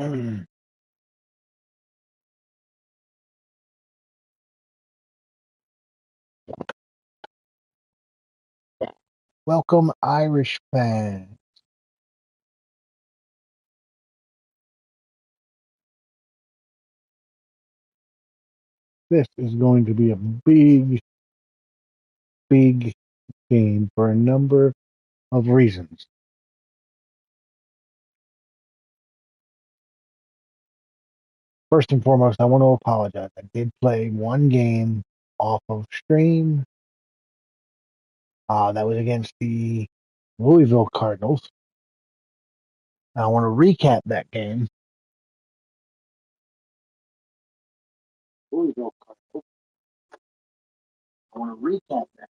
Mm. Welcome, Irish fan. This is going to be a big game for a number of reasons. First and foremost, I want to apologize. I did play one game off of stream. That was against the Louisville Cardinals. I want to recap that game. Louisville Cardinals. I want to recap that.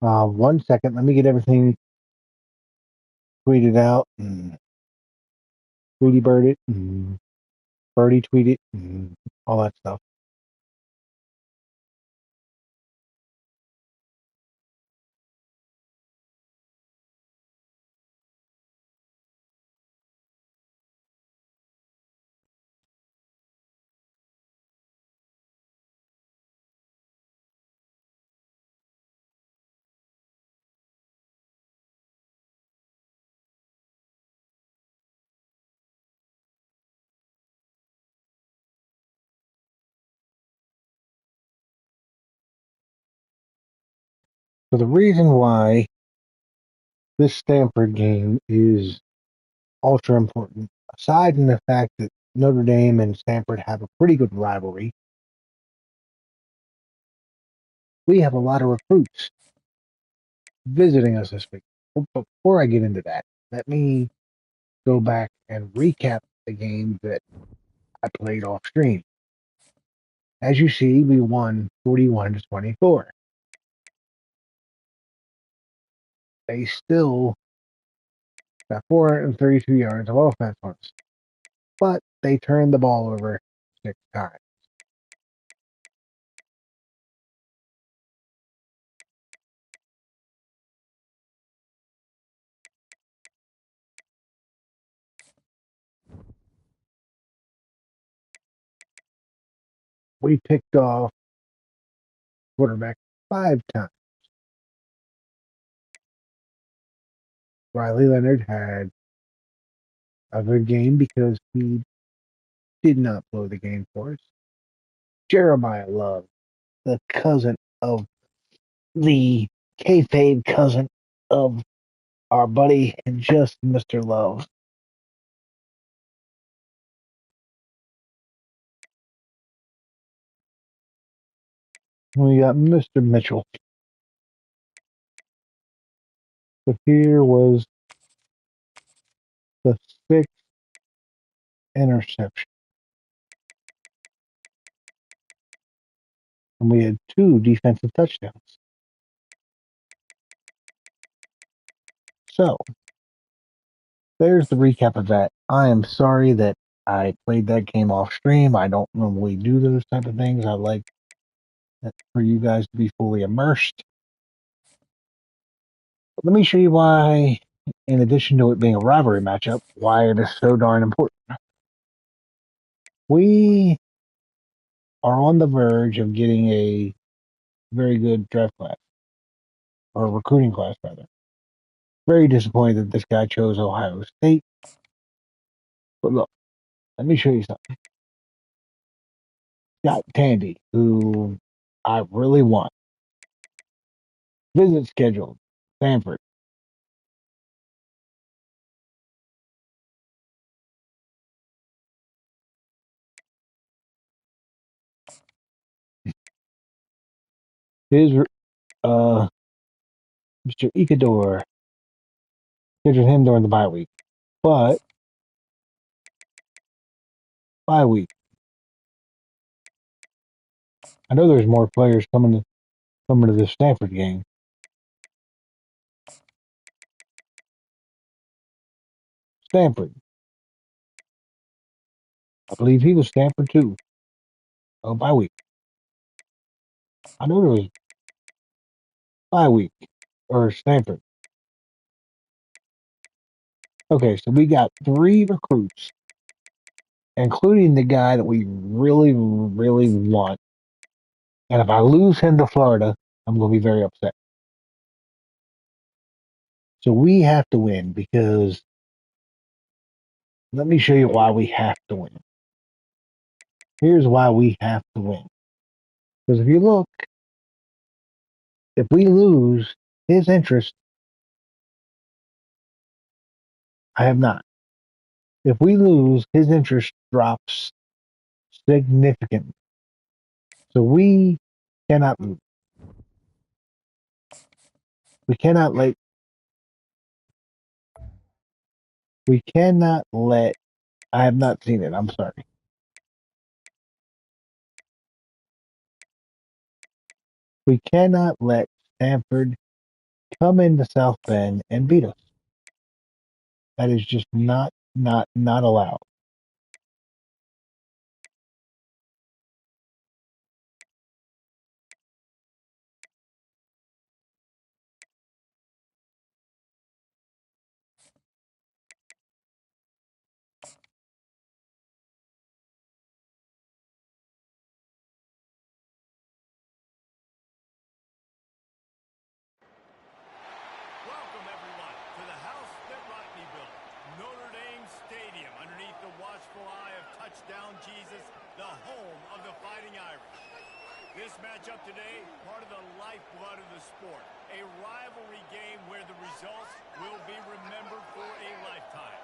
1 second. Let me get everything tweeted out and Tweety Bird it and Birdie tweet it and all that stuff. So the reason why this Stanford game is ultra important, aside from the fact that Notre Dame and Stanford have a pretty good rivalry, we have a lot of recruits visiting us this week. But before I get into that, let me go back and recap the game that I played off stream. As you see, we won 41-24. They still got 432 yards of offense on us, but they turned the ball over 6 times. We picked off quarterback 5 times. Riley Leonard had a good game because he did not blow the game for us. Jeremiah Love, the cousin of the kayfabe cousin of our buddy and just Mr. Love. We got Mr. Mitchell. But here was the sixth interception. And we had 2 defensive touchdowns. So there's the recap of that. I am sorry that I played that game off stream. I don't normally do those type of things. I like for you guys to be fully immersed. But let me show you why, in addition to it being a rivalry matchup, why it is so darn important. We are on the verge of getting a very good draft class, or recruiting class, rather. Very disappointed that this guy chose Ohio State. But look, let me show you something. Got Tandy, who I really want. Visit scheduled. Stanford. His Mr. Icador scheduled him during the bye week. But bye week. I know there's more players coming to the Stanford game. Stanford. I believe he was Stanford too. Oh, bye week. I know there was bye week or Stanford. Okay, so we got 3 recruits, including the guy that we really, really want. And if I lose him to Florida, I'm going to be very upset. So we have to win because let me show you why we have to win. Here's why we have to win. Because if you look, if we lose his interest, I have not. If we lose, his interest drops significantly. So we cannot lose. We cannot let. We cannot let. I have not seen it. I'm sorry. We cannot let Stanford come into South Bend and beat us. That is just not allowed. Welcome, everyone, to the house that Rodney built, Notre Dame Stadium, underneath the watchful eye of touchdown Jesus, the home of the Fighting Irish. This matchup today, part of the lifeblood of the sport, a rivalry game where the results will be remembered for a lifetime.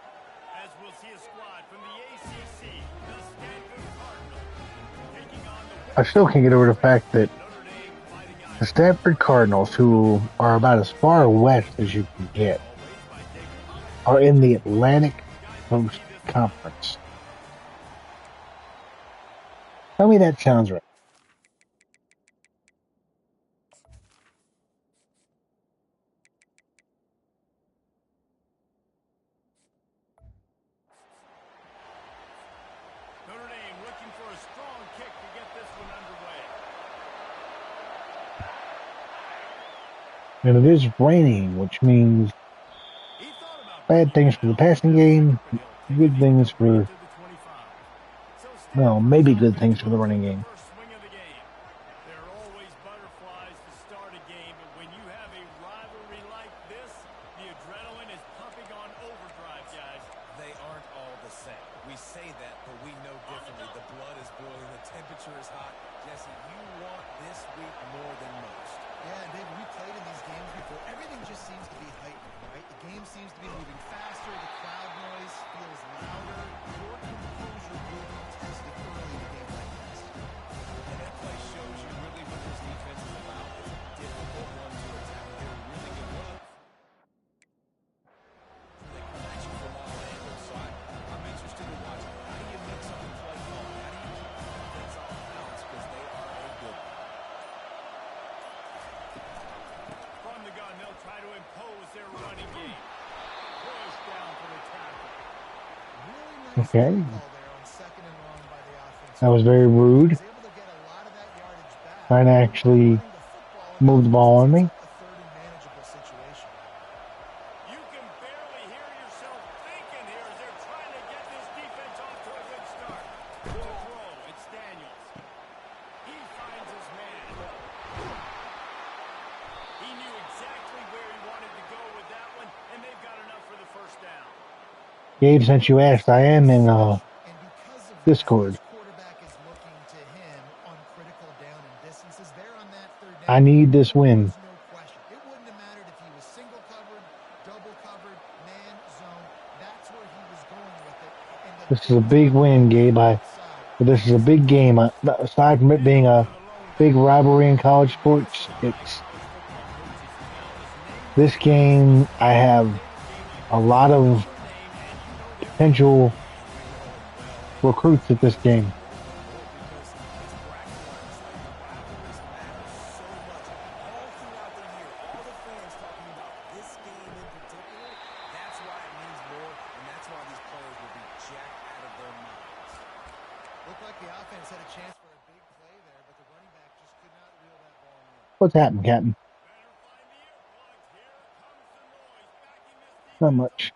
As we'll see a squad from the ACC, the Stanford Cardinals, taking on the I still can't get over the fact that Notre Dame Fighting the Irish. Stanford Cardinals, who are about as far west as you can get, are in the Atlantic Coast Conference. Tell me that sounds right. Notre Dame looking for a strong kick to get this one underway. And it is raining, which means He thought about bad bringing things that for the out for passing this second, game, but he'll take it good things incomplete for, to the 25. So well, Stanford's maybe good offense things for the moves running with the game. first swing of the game. There are always butterflies to start a game, but when you have a rivalry like this, the adrenaline is pumping on overdrive, guys. They aren't all the same. We say that, but we know differently. The blood is boiling. The temperature is hot. Jesse, you want this week more than most. Yeah, and David, we played in these games before. Everything just seems to be heightened, right? The game seems to be moving faster. The crowd noise feels louder. Your composure will be tested early in a game like this. And that play shows you really what this defense is about. It's a difficult one to attack. They're really good runs. They come at you from all angles, so I'm interested to watch. How do you mix up the play calling? How do you keep the offense off balance? Because they are a good one. From the gun, they'll try to impose their running game. Push down for the tackle. Really nice Okay, play call there on second and long by the offense. that was very rude. Was able to get a lot of that yardage back Trying to by actually running the football, and move that the puts ball on this me. into a third and manageable situation. You can barely hear yourself thinking here as they're trying to get this defense off to a good start. To throw, it's Daniels. He finds his man. He knew exactly where he wanted to go with that one, and they've got enough for the first down. Gabe, since you asked, I am in And because of that, Discord. his quarterback is looking to him on critical down and distances. There on that third I down, need this win. there's no question. It wouldn't have mattered if he was single covered, double covered, man, zone. That's where he was going with it. And the This is a big big takeaway win, on the Gabe. outside, This is a big game. Aside from it being a big rivalry in college sports, it's this game. I have a lot of potential recruits at this game. looked like the offense had a chance for a big play there, but the running back just could not reel that ball in. What's happening, Captain? Not much.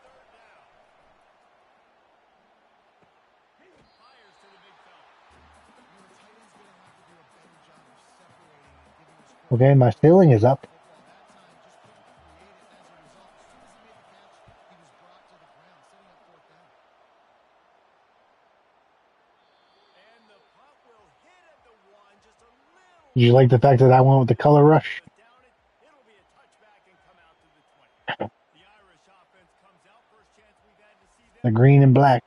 Okay, my ceiling is up. Did you like the fact that I went with the color rush? The green and black.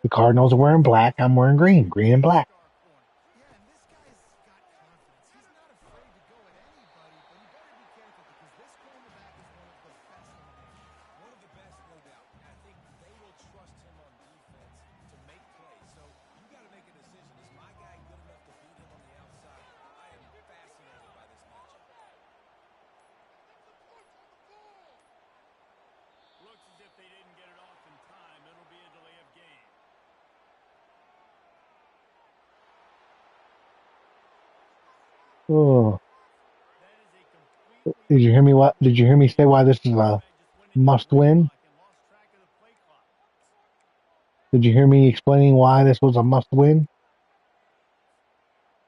The Cardinals are wearing black. I'm wearing green. Green and black. Yeah, and this guy's got confidence. He's not afraid to go at anybody, but you better be careful because this cornerback is one of the best in the nation. One of the best, no doubt. I think they will trust him on defense to make plays. So you got to make a decision. Is my guy good enough to beat him on the outside? I am fascinated by this matchup. Looks as if they didn't get it off in time. It'll be a delay of game. Oh. Did you hear me? What? Did you hear me say why this is a must win? Did you hear me explaining why this was a must win?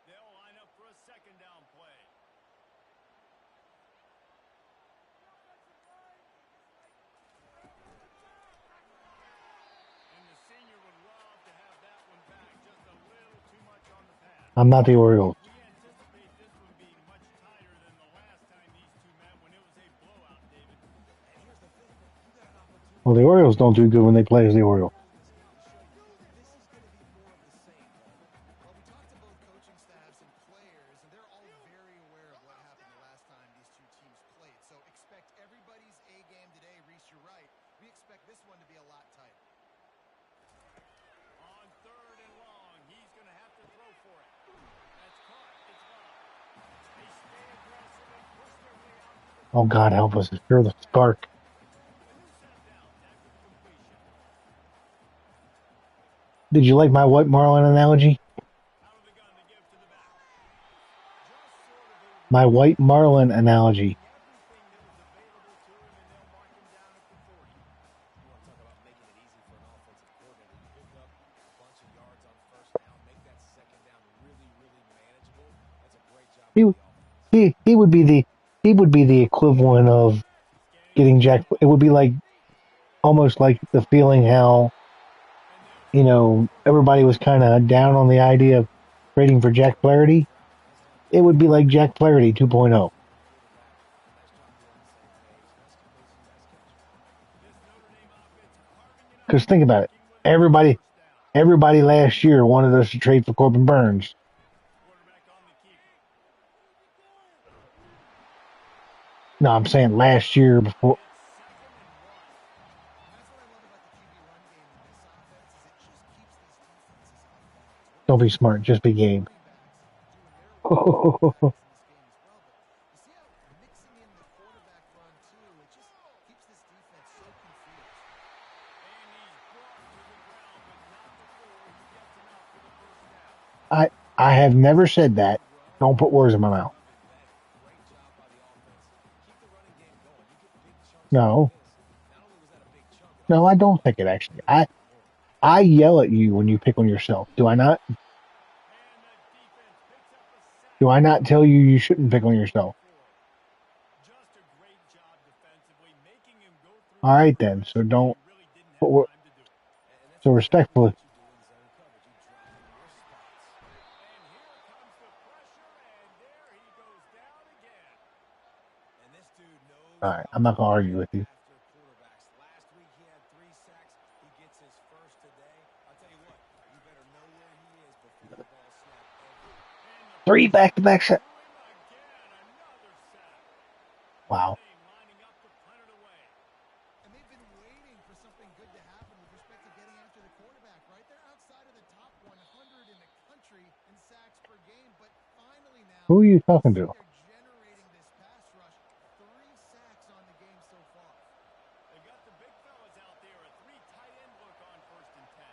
They'll line up for a second down play. And the senior would love to have that one back. Just a little too much on the pass. I'm not the Orioles. We anticipate this one being much tighter than the last time these two met when it was a blowout, David. And here's the thing. You got an opportunity. Well, the Orioles don't do good when they play as the Orioles. This is going to be more of the same. Well, we talked to both coaching staffs and players, and they're all very aware of what happened the last time these two teams played. So expect everybody's A game today. Reese, you're right. We expect this one to be a lot tighter. On third and long, he's going to have to throw for it. That's caught. It's gone. They stay aggressive and push their way out to the Oh, God help us. It's sure the spark. a new set of downs after the completion. Did you like my white marlin analogy? Out of the gun to give to the back. Just sort of My white marlin analogy. everything that was available to him, and they'll mark him down at the 40. You want to talk about making it easy for an offensive coordinator. You pick up a bunch of yards on first down, make that second down really, really manageable. That's a great job He by the offense. he would be the equivalent of getting Jack. It would be like almost like the feeling how everybody was kind of down on the idea of trading for Jack Flaherty. It would be like Jack Flaherty 2.0. Because think about it, everybody last year wanted us to trade for Corbin Burns. Quarterback on the keeper. No, I'm saying last year before. It's second and 1. And that's what I love about the QB run game in this offense is it just keeps these defenses off balance. We're going Don't to be see the smart, just be game. running backs doing their running backs in this game as well. But you see how mixing in the quarterback run too, it just keeps this defense so confused. And he's brought to the ground, but not before he gets enough for the first down. I have never said that. Don't put words in my mouth. Great job by the offense. Keep the running game going. You get big chunks No, like this. Not only was that a big chunk, it no, also I don't think it actually. I yell at you when you pick on yourself. Do I not? And the defense picks up a sack. Do I not tell you you shouldn't pick on yourself? Just a great job defensively, making him go through All right then. So don't. he really didn't have Put, time to do it. And that's so respectfully. what you do in zone coverage. You drop in your spots. And here comes the pressure, and there he goes down again. And this dude knows All right, how I'm not to gonna argue with get you. after quarterbacks. Last week he had 3 sacks. He gets his first today. I'll tell you what, you better know where he is before the ball snapped every. 3 back-to-back sets. Threw him again, another sack. Wow. Notre Dame lining up to punt it away. And they've been waiting for something good to happen with respect to getting after the quarterback, right? They're outside of the top 100 in the country in sacks per game, but finally now, Who are you you talking see to? they're generating this pass rush. 3 sacks on the game so far. They got the big fellas out there. A 3 tight end look on first and 10.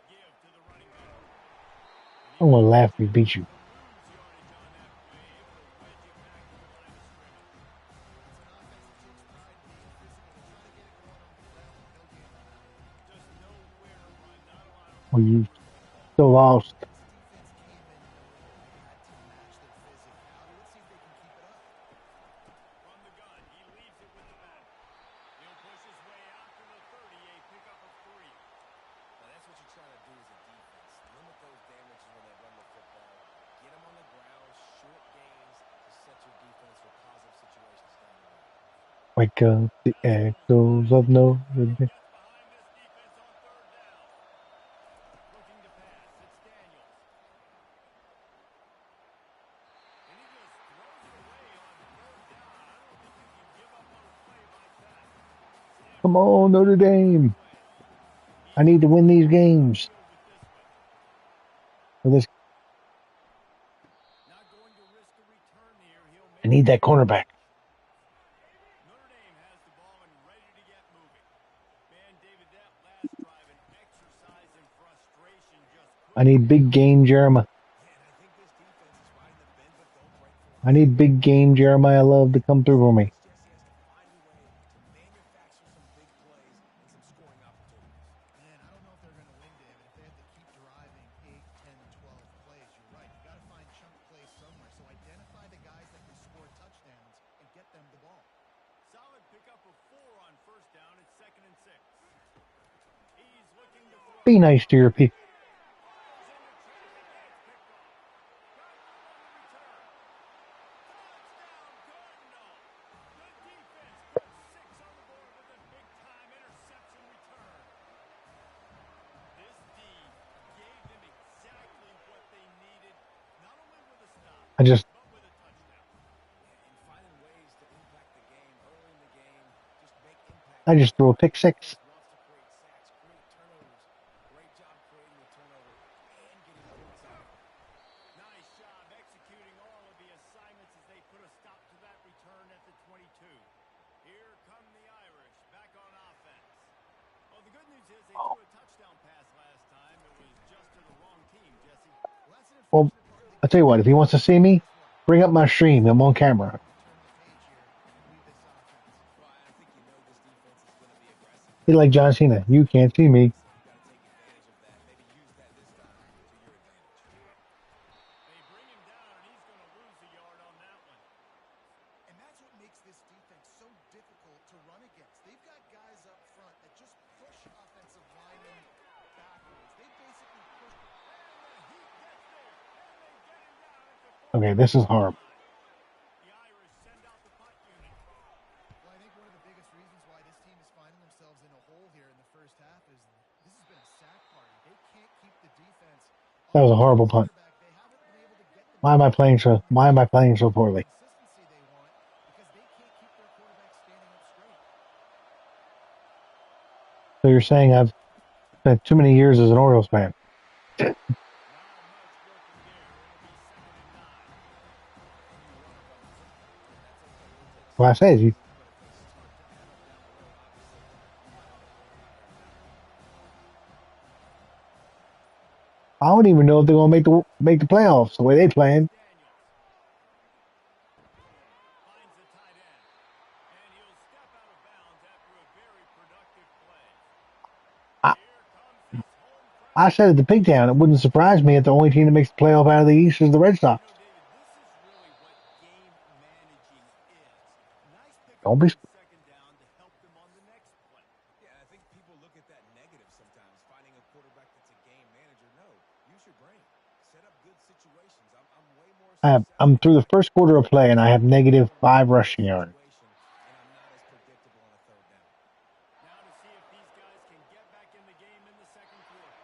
Give to the running back. I'm gonna laugh if he beats you. To lose yardage on that play, able to wedge it back to the line of scrimmage. It's an offense that takes pride in being physical. They try to get it going Still lost. This defense came in knowing they had to match their physicality. Let's see if they can keep it up. From the gun, he leaves it with the back. He'll push his way out to the 30, a pickup of 3. Now that's what you're trying to do as a defense. Limit those damages when they run the football. Get them on the ground, short gains to set your defense for positive situations down the road. Wake up the echoes of Notre Dame. Gets behind this defense on 3rd down. Looking to pass. It's Daniels. And he just throws it away on 3rd down. I don't think you can give up on a play like that. Come Stanford on, Notre takes it Dame. away. I He's need to win looking these to go games. downfield with this one. For this, Not going to risk a return here. He'll I make need the that catch. cornerback. Notre Dame has the ball and ready to get moving. Man, David, that last drive, an exercise in frustration, just I couldn't need get big off the game field. Jeremiah. Yeah, and I think this defense is riding the bend but don't break I philosophy. need big game Jeremiah Love to come through for me. Jesse has to find a way to manufacture some big plays and some scoring opportunities. Man, I don't know if they're going to win, David, if they have to keep driving 8, 10, 12 plays. You're right. You got to find chunk plays somewhere. So identify the guys that can score touchdowns and get them the ball. Solid pickup of 4 on 1st down. It's 2nd and 6. He's looking to throw. Be nice to your people. Fires into traffic. Gets picked off. Got room on the return. Touchdown, Cardinal. The defense puts 6 on the board with a big-time interception return. This D gave them exactly what they needed, not only with a stop, I just but with a touchdown. Yeah, and finding ways to impact the game early in the game, just make impact I just plays. threw a The pick six. defense wants to create sacks, create turnovers. Great job creating the turnover and getting points out of it. Nice job executing all of the assignments as they put a stop to that return at the 22. Here come the Irish back on offense. Well, the good news is they threw a touchdown pass last time. It was just to the wrong team, Jesse. Well, that's an Well, unfortunate part of the I'll tell game, you what. If he David. wants to see But me, guess what? bring up They my got to stream. figure I'm out on a way camera. to turn the page here and lead this offense. Well, I think you know this defense is going to be aggressive. He They're like going to John try to Cena. force You the can't see me. so you got to take advantage of that. Maybe use that this time to your advantage. They bring him down, and he's going to lose a yard on that one. And that's what makes this defense so difficult to run against. They've got guys up front that just push offensive linemen backwards. They basically push. And the heat gets there, and they get him down at the Okay, this is 14-yard hard. line. The Irish send out the punt unit. Well, I think one of the biggest reasons why this team is finding themselves in a hole here in the first half is this has been a sack party. They can't keep the defense That was off a their horrible punt. quarterback. They haven't been able to get the Why am I defense playing so? moving Why am I the playing so football with the poorly? consistency they want because they can't keep their quarterback standing up straight. So you're saying I've spent too many years as an Orioles fan? Not much working there. It'll be 2nd and 9. You want to bounce, and that's okay. We'll take Well, I second said downs. you. But if they start to add up down the road, obviously, you might want to go a little higher than that. I don't even know if they're gonna make the playoffs the way they playing. Daniels finds the tight end, and he'll step out of bounds after a very productive play. I, Here comes his home I crowd. said at the pig town, it wouldn't surprise me if the only team that makes the playoff out of the East is the Red Sox. David, this is really what game managing is. Nice pickup Don't be. on 2nd down to help them on the next play. Yeah, I think people look at that negative sometimes, finding a quarterback that's a game manager. No, use your brain. Set up good situations. I'm way more I'm successful through when the I first quarter of play and I have negative put five myself in a rushing good yards. situation, and I'm not as predictable on a 3rd down. Now to see if these guys can get back in the game in the 2nd quarter.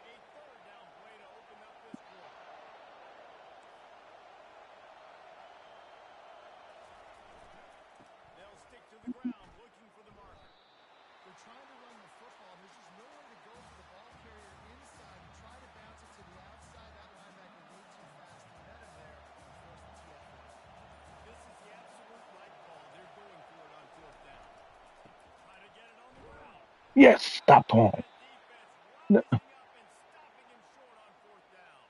A 3rd down play to open up this quarter. They'll stick to the ground looking for the marker. They're trying to run the football. There's just nowhere to go for the ball carrier inside. You try to bounce it to the outside. That linebacker way too fast. He met him there and forced the TFL. This is the absolute right call. They're going for it on 4th down. Trying to get it on the ground. Yes, stop Paul. That defense rising up and stopping him short on 4th down.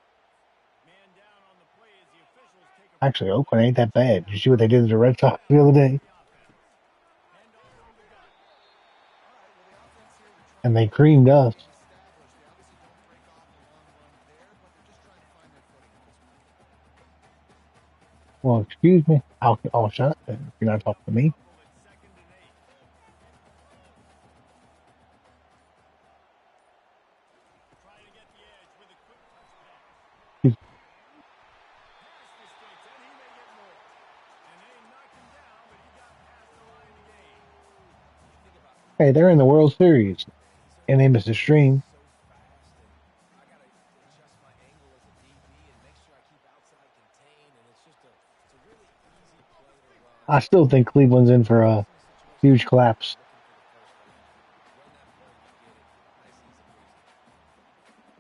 Man down on the play as the officials take a Actually, final look Oakland at ain't this that bad. snap. You see what they did to the Red Now Sox the other here's day, the offense. Hand off from the gun. All right, well, the offense here, they're trying and to they get this creamed run us. game established. They obviously don't break off a long run Well, excuse me. I'll shut up then if you're not talking to me. Trying to get the edge with a quick touch pass. He's- Past the sticks, and he may get more. And they knocked him down, but he got past the line to gain. Hey, they're in the World Series, and they missed a stream. So fast, and I got to adjust my angle as a DB and make sure I keep outside contain, and it's a really easy play to run. I still think Cleveland's in for a Placing a situation huge like that, collapse. looking for the first down. Run that play, you get it. Nice, easy breezy.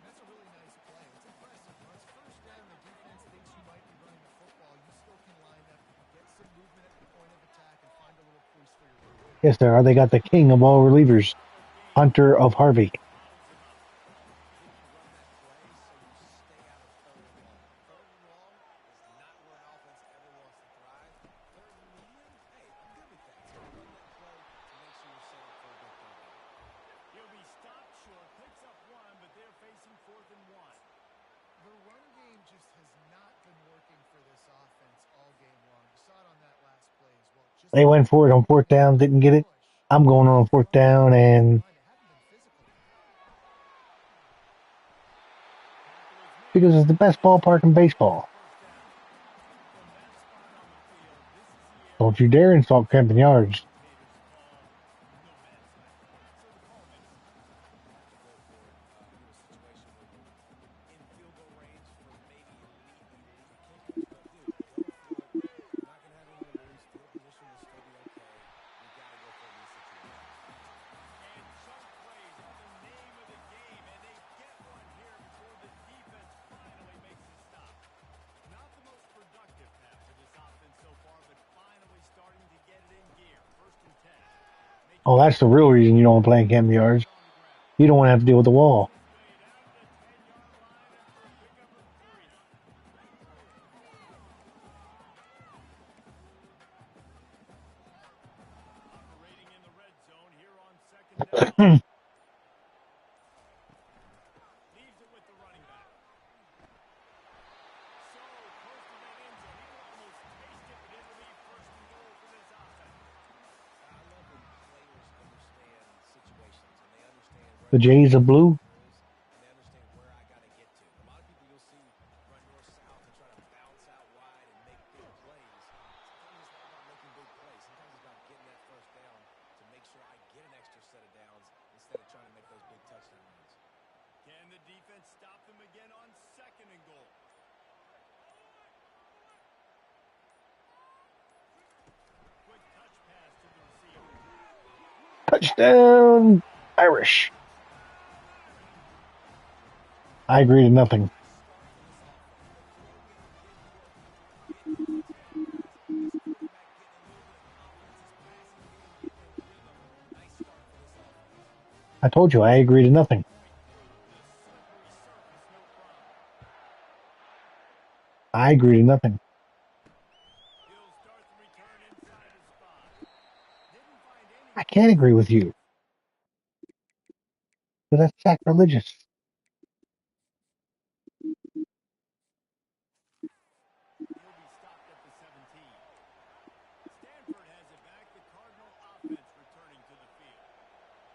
That's a really nice play. It's impressive. When it's first down, the defense thinks you might be running the football. You still can line up, get some movement at the point of attack, and find a little crease for your running back. Yes, they are. They got the king of all relievers, Hunter of Harvey. Then you run that play so you stay out of third and long. Third and long is not where an offense ever wants to thrive. Third and medium, hey, I'm good with that. So run that play to make sure you're set up for a good third down. He'll be stopped short, picks up one, but they're facing 4th and 1. The run game just has not been working for this offense all game long. You saw it on that last play as well. Just They went for it on fourth down, didn't get it. push. I'm going on fourth down, and They haven't been physical. because it's the best ballpark in baseball. Don't you dare insult Camping Yards. In field goal range for maybe elite kickers, but dude, go for it. You're not going to have anything to lose. Field position will still be okay. You got to go for it in these situations. And chunk plays are the name of the game, and they get one here before the defense finally makes the stop. Not the most productive half for this offense so far, but finally starting to get it in gear. 1st and 10. Oh, that's the real reason you don't want to play in Camping Yards. You don't want to have to deal with the wall. Way down to the 10-yard line after a pickup of 3. Operating in the red zone here on 2nd down. Leaves it with the running back. So close to that end zone. He could almost taste it, but it'll be 1st and goal for this offense. I love when players understand situations and they understand where The their Jays are blue. is and they understand where I got to get to. A lot of people you'll see run north-south and try to bounce out wide and make big plays. Sometimes it's not about making big plays. Sometimes it's about getting that first down to make sure I get an extra set of downs instead of trying to make those big touchdown runs. Can the defense stop them again on 2nd and goal? Quick touch pass to the receiver. Touchdown, Irish. I agree to nothing. I told you I agree to nothing. I agree to nothing. He'll start the return inside the spot. Didn't find any I can't agree with you. Because that's sacrilegious. He'll be stopped at the 17. Stanford has it back. The Cardinal offense returning to the field.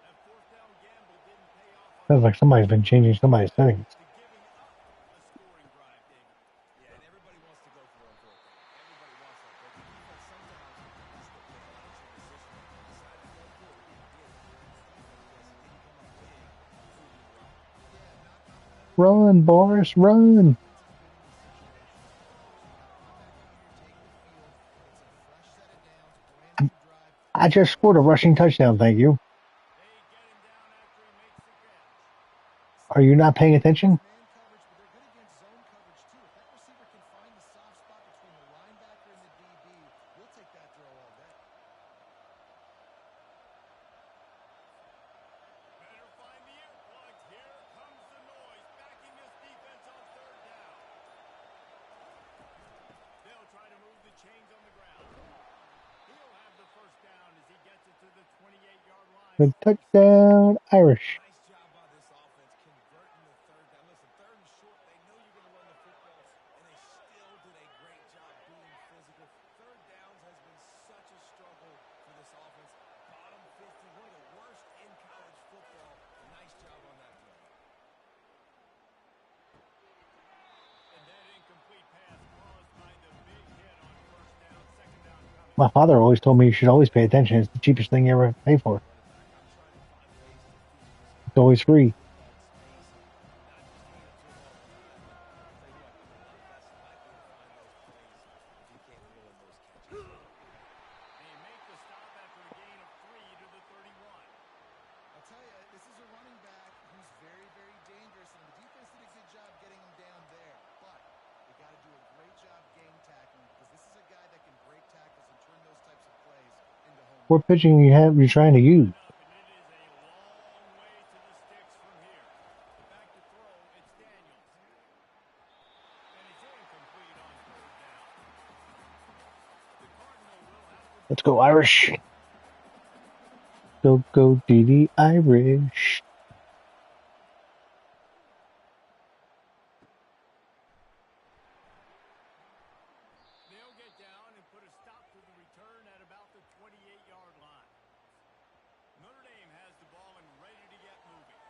That 4th down gamble didn't pay off on Sounds like somebody's been changing somebody's settings. to giving up a scoring drive, David. Yeah, and everybody wants to go for it on fourth down. Everybody wants that. But the defense sometimes has to make a transition and decide to go for it. They did here. Yes, it didn't come up big. Prove me wrong. Run, Boris, run. I just scored a rushing touchdown, thank you. They get him down after he makes the catch. Are you not paying attention? Man coverage, but they're good against zone coverage too. If that receiver can find the soft spot between the linebacker and the DB, we'll take that throw all day. Better find the earplugs. Here comes the noise, backing this defense on 3rd down. They'll try to move the chains on the ground. He'll have the 1st down as he gets it to the 28-yard line. The touchdown, Irish. Nice job by this offense converting the third down. Listen, 3rd and short, they know you're going to run the football, and they still did a great job being physical. My father always told me you should always pay attention. It's the cheapest thing you ever pay for. It's always free. I'll tell you, this is a running back who's very, very dangerous, and the defense did a good job getting him down there. But they got to do a great job game tackling because this is a guy that can break tackles and turn those types of plays into home What runs. pitching you're trying to use? Let's go Irish. Go DD Irish. They'll get down and put a stop to the return at about the 28-yard line. Notre Dame has the ball and ready to get moving.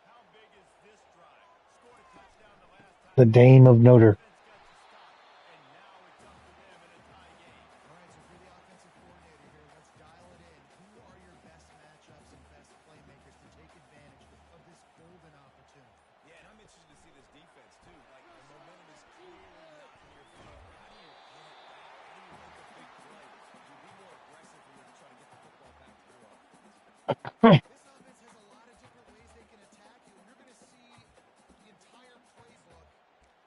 How big is this drive? Scored a touchdown the last time. The Dame of Notre. Defense got to stop, and now it's up to them in a tie game. All right, so for the offensive coordinator here, let's dial it in. Who are your best matchups and best playmakers to take advantage of this golden opportunity? Yeah, and I'm interested to see this defense, too. Like, the momentum is clearly not in your favor. How do you get it back? How do you make a big play? Do you be more aggressive when you're trying to get the football back to your offense? This offense has a lot of different ways they can attack you, and you're going to see the entire playbook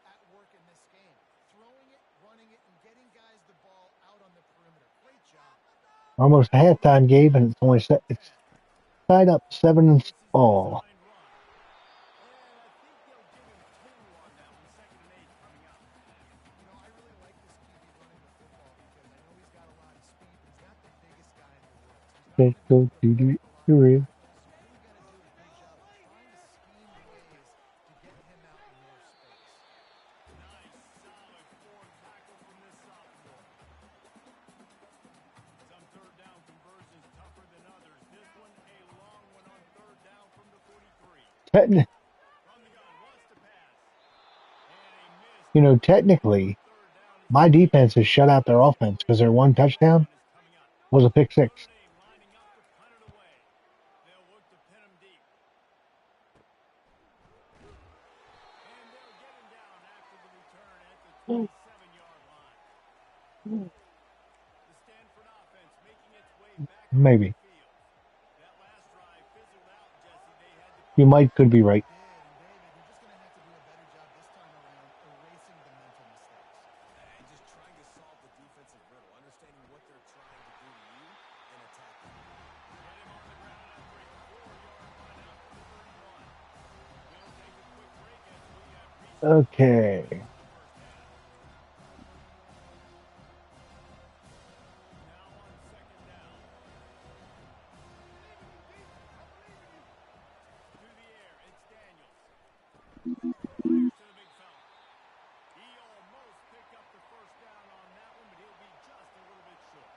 at work in this game. Throwing it, running it, and getting guys the ball out on the perimeter. Great job. Almost halftime, Gabe, and it's only set. It's tied up 7-all. And I think they'll give him two on that one. 2nd and 8 coming up. You know, I really like this QB running the football because I know he's got a lot of speed, but he's not the biggest guy in the world. So he's not going to be Go able to DD break a lot of Irish. tackles. So you really got to do a good job of trying to scheme ways to get him out in more space. Nice, solid forward tackle from this sophomore. Some third down conversions tougher than others. This one, a long one on 3rd down from the 43. Techni- From the gun, wants to pass. And a miss. you know, technically, 3rd down is my defense has shut out their offense because their one touchdown is coming up. was a pick Notre six. Dame lining up to punt it away. They'll look to pin him deep. And they'll get him down after the return at the 27-yard line. The Stanford offense making its way back onto Maybe. the field. That last drive fizzled out, Jesse. They had to You could be right. They did, and David, they're just going to have to do a better job this time around erasing the mental mistakes. And just trying to solve the defensive riddle, understanding what they're trying to do to you and attacking you. get him on the ground after a 4-yard run out to the 31. We'll take a quick break as we appreciate Okay. the first half. Now on 2nd down. To the air, it's Daniels. Fires to the big fella. He almost picked up the first down on that one, but he'll be just a little bit short.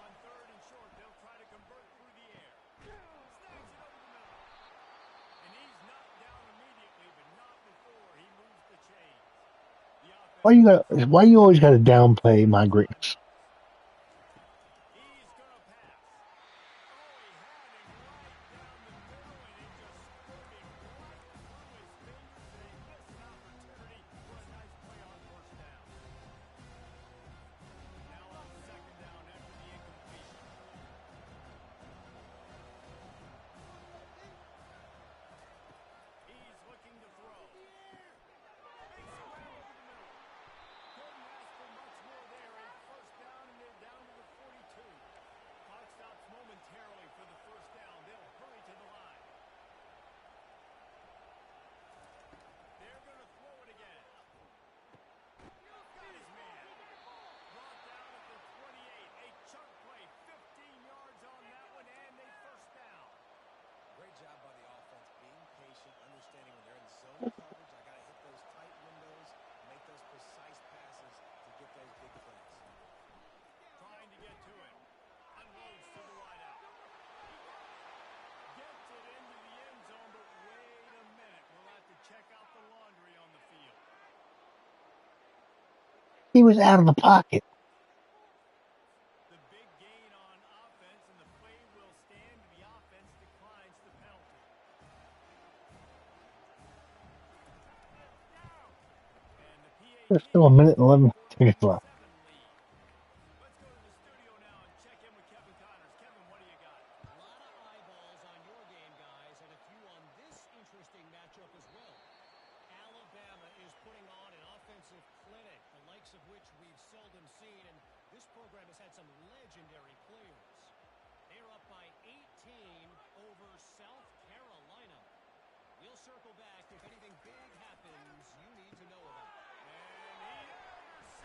On 3rd and short, they'll try to convert through the air. Snags it over the middle. And he's knocked down immediately, but not before he moves the chains. The offense Why you always gotta downplay my greatness? he's going to pass. Oh, he had him right down the middle, and it just skirted right through his fingers, and he missed an opportunity for a nice play on 1st down. Now on 2nd down after the incompletion. He's looking to throw. Makes a grab over the middle. Couldn't ask for much more there. A 1st He was out of the pocket. The big gain on offense, and the play will stand. The offense declines the penalty. And the There's PAT still a minute and gives them 11 a 4-7 seconds left. lead. Let's go to the studio now and check in with Kevin Connors. Kevin, what do you got? A lot of eyeballs on your game, guys, and a few on this interesting matchup as well. Alabama is putting on an offensive clinic, the likes of which we've seldom seen, and this program has had some legendary players. They're up by 18 over South Carolina. We'll circle back if anything big happens you need to know about. And he intercepts it.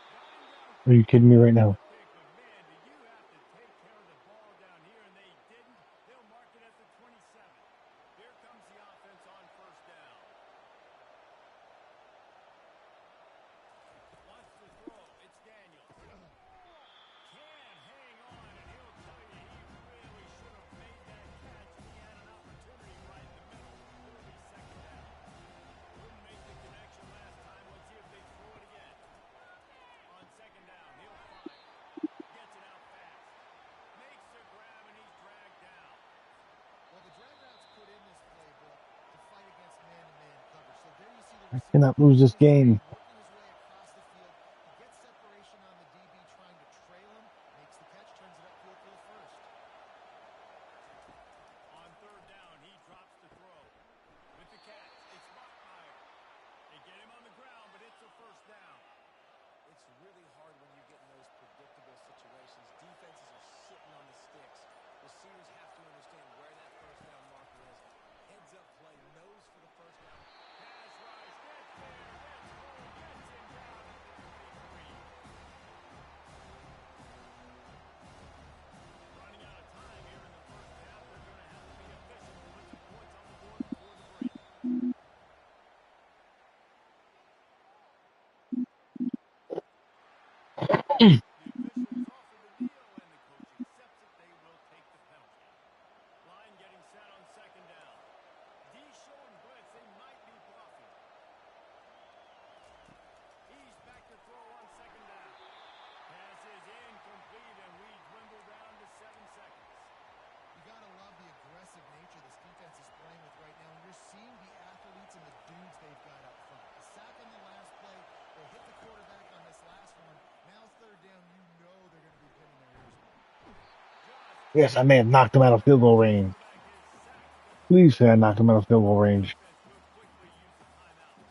Driving down Are you kidding me right for now? the pick, but man, do you have to take care of the ball down here, and they didn't. They'll mark it at the 27. Here comes the offense on first down. Wants to throw. It's Daniels. Can't hang on, and he'll tell you he really should have made that catch. He had an opportunity right in the middle. It'll be second down. Couldn't make the connection last time. Let's see if they throw it again. On second down, he'll fire. Gets it out fast. Makes the grab, and he's dragged down. Well, the drag routes put in this playbook to fight against man-to-man coverage. So there you see the I receiver cannot lose this making his game. way, working his way across the field. He gets separation on the DB trying to trail him, makes the catch, turns it upfield for the first. On third down, he drops the throw. With the catch, it's Bachmeier. They get him on the ground, but it's a first down. It's really hard when you get in those predictable situations. Defenses are sitting on the sticks. Receivers have to understand where that first down marker is. Heads up play, nose for the first down. Pass rush, gets there, gets home, gets him down at the 23. Running out of time here in the first half. They're going to have to be efficient to put some points on the board before the break. The official is offered the kneel, and the coach accepts it. They will take the penalty. Line getting set on second down. D showing blitz. They might be bluffing. He's back to throw on second down. Pass is incomplete, and we dwindle down to 7 seconds. You got to love the aggressive nature this defense is playing with right now. And you're seeing the athletes and the dudes they've got up front. The sack on the last play. They hit the quarterback on this last one. Now third down, you know they're going to be pinning their ears back. Yes, I may have knocked him out of field goal range. Quarterback is sacked, but the Please say I flag knocked him out of field goal range. defense will quickly use a timeout.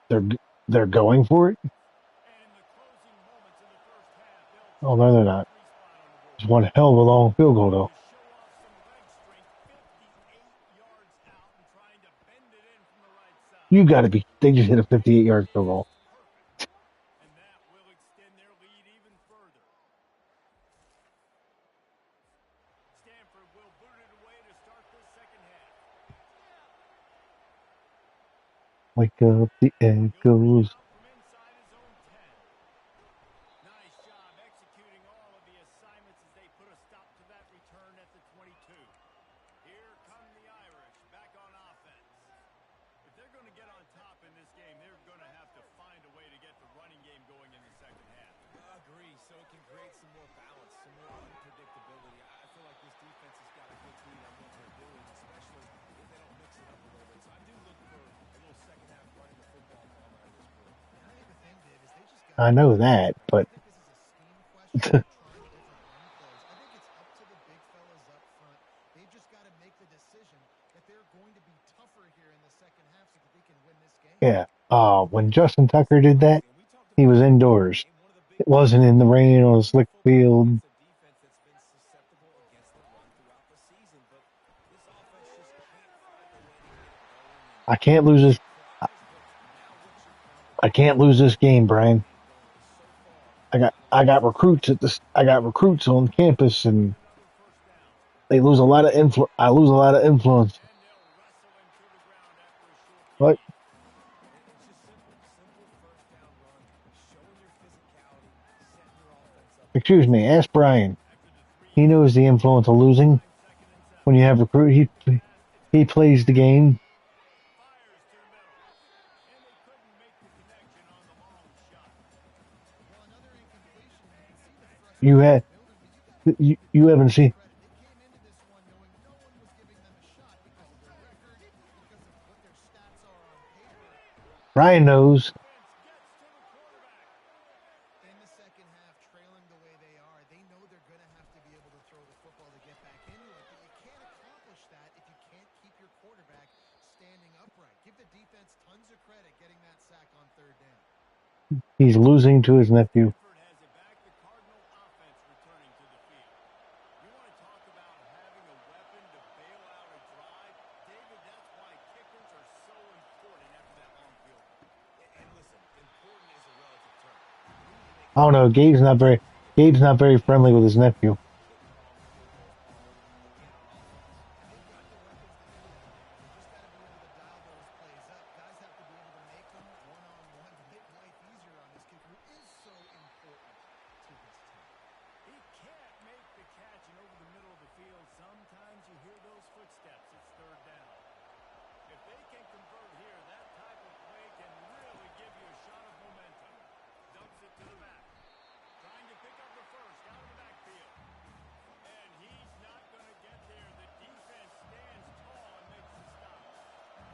They're they're going for it. And in the closing moments of the first half, they'll Oh try no, the they're not. victory spot on the board. It's one hell of a long field goal Looking though. to show off some leg strength, 58 yards out and trying to bend it in from the right side. You got to be. They just hit a 58-yard field Is goal. perfect. And that will extend their lead even further. Stanford will boot it away to start this second half. Wake up the He'll bring it echoes. out from inside his own 10. Nice job executing all of the assignments as they put a stop to that return at the 22. Here come the Irish back on offense. If they're going to get on top in this game, they're going to have to find a way to get the running game going in the second half. Agree, so it can create some more balance, some more unpredictability. I feel like this defense has got a good read on what they're doing, especially if they don't mix it up a little bit. So I do look for a little second half running the football ball out of this group. And I think the thing, Dave, is they just got I to know make this. that, I but don't think this is a scheme question or trying different run plays. I think it's up to the big fellas up front. They've just got to make the decision that they're going to be tougher here in the second half so that they can win this game. yeah. When Defense Justin is Tucker did that, crazy, and we talked he about was this before the indoors. game. One of the big It wasn't keys in the to rain on a winning slick football field. against a defense that's been susceptible against the run throughout the season. But this offense just can't find a way to get it going. I can't lose And this. surprise, but now what's your counter? I They can't have lose the this game, offensive Brian. line going so far on the I road got so far recruits this at this. season. I got recruits on campus, Get and another first down. they lose a lot of influence. I lose a lot of influence. And they'll wrestle him to the ground after a short What? gain. It's just simple. Simple first down run, showing your physicality, setting your offense up for Excuse me. Ask success. Brian. After the 3 He yards knows of the pushing, influence of they'll losing. find second and 7. When you have recruit, Pass, it's he complete. plays the game. Fires to the middle. And they couldn't make the connection. You started had to build him, but you got to give the you haven't defense seen. credit. They came into this one knowing no one was giving them a shot because of their record, because of what their stats are on paper. Ryan knows. In the second half, trailing the way they are, they know they're going to have to be able to throw the football to get back into it, but you can't accomplish that if you can't keep your quarterback standing upright. Give the defense tons of credit getting that sack on third down. He's losing to his nephew. Stanford has it back. The Cardinal offense returning to the field. You want to talk about having a weapon to bail out a drive? David, that's why kickers are so important after that long field goal. And listen, important is a relative term. You need to make I don't know. Gabe's not very friendly with his nephew. kicking long field goals are again on offense. And they've got the weapons to do that, David. They just got to be able to dial those plays up. Guys have to be able to make them one-on-one to make life easier on this kicker who is so important to this team. He can't make the catch, and over the middle of the field, sometimes you hear those footsteps. It's third down. If they can convert here, that type of play can really give you a shot of momentum. Dumps it to the back. Trying to pick up the first out of the backfield. And he's not going to get there. The defense stands tall and makes the stop.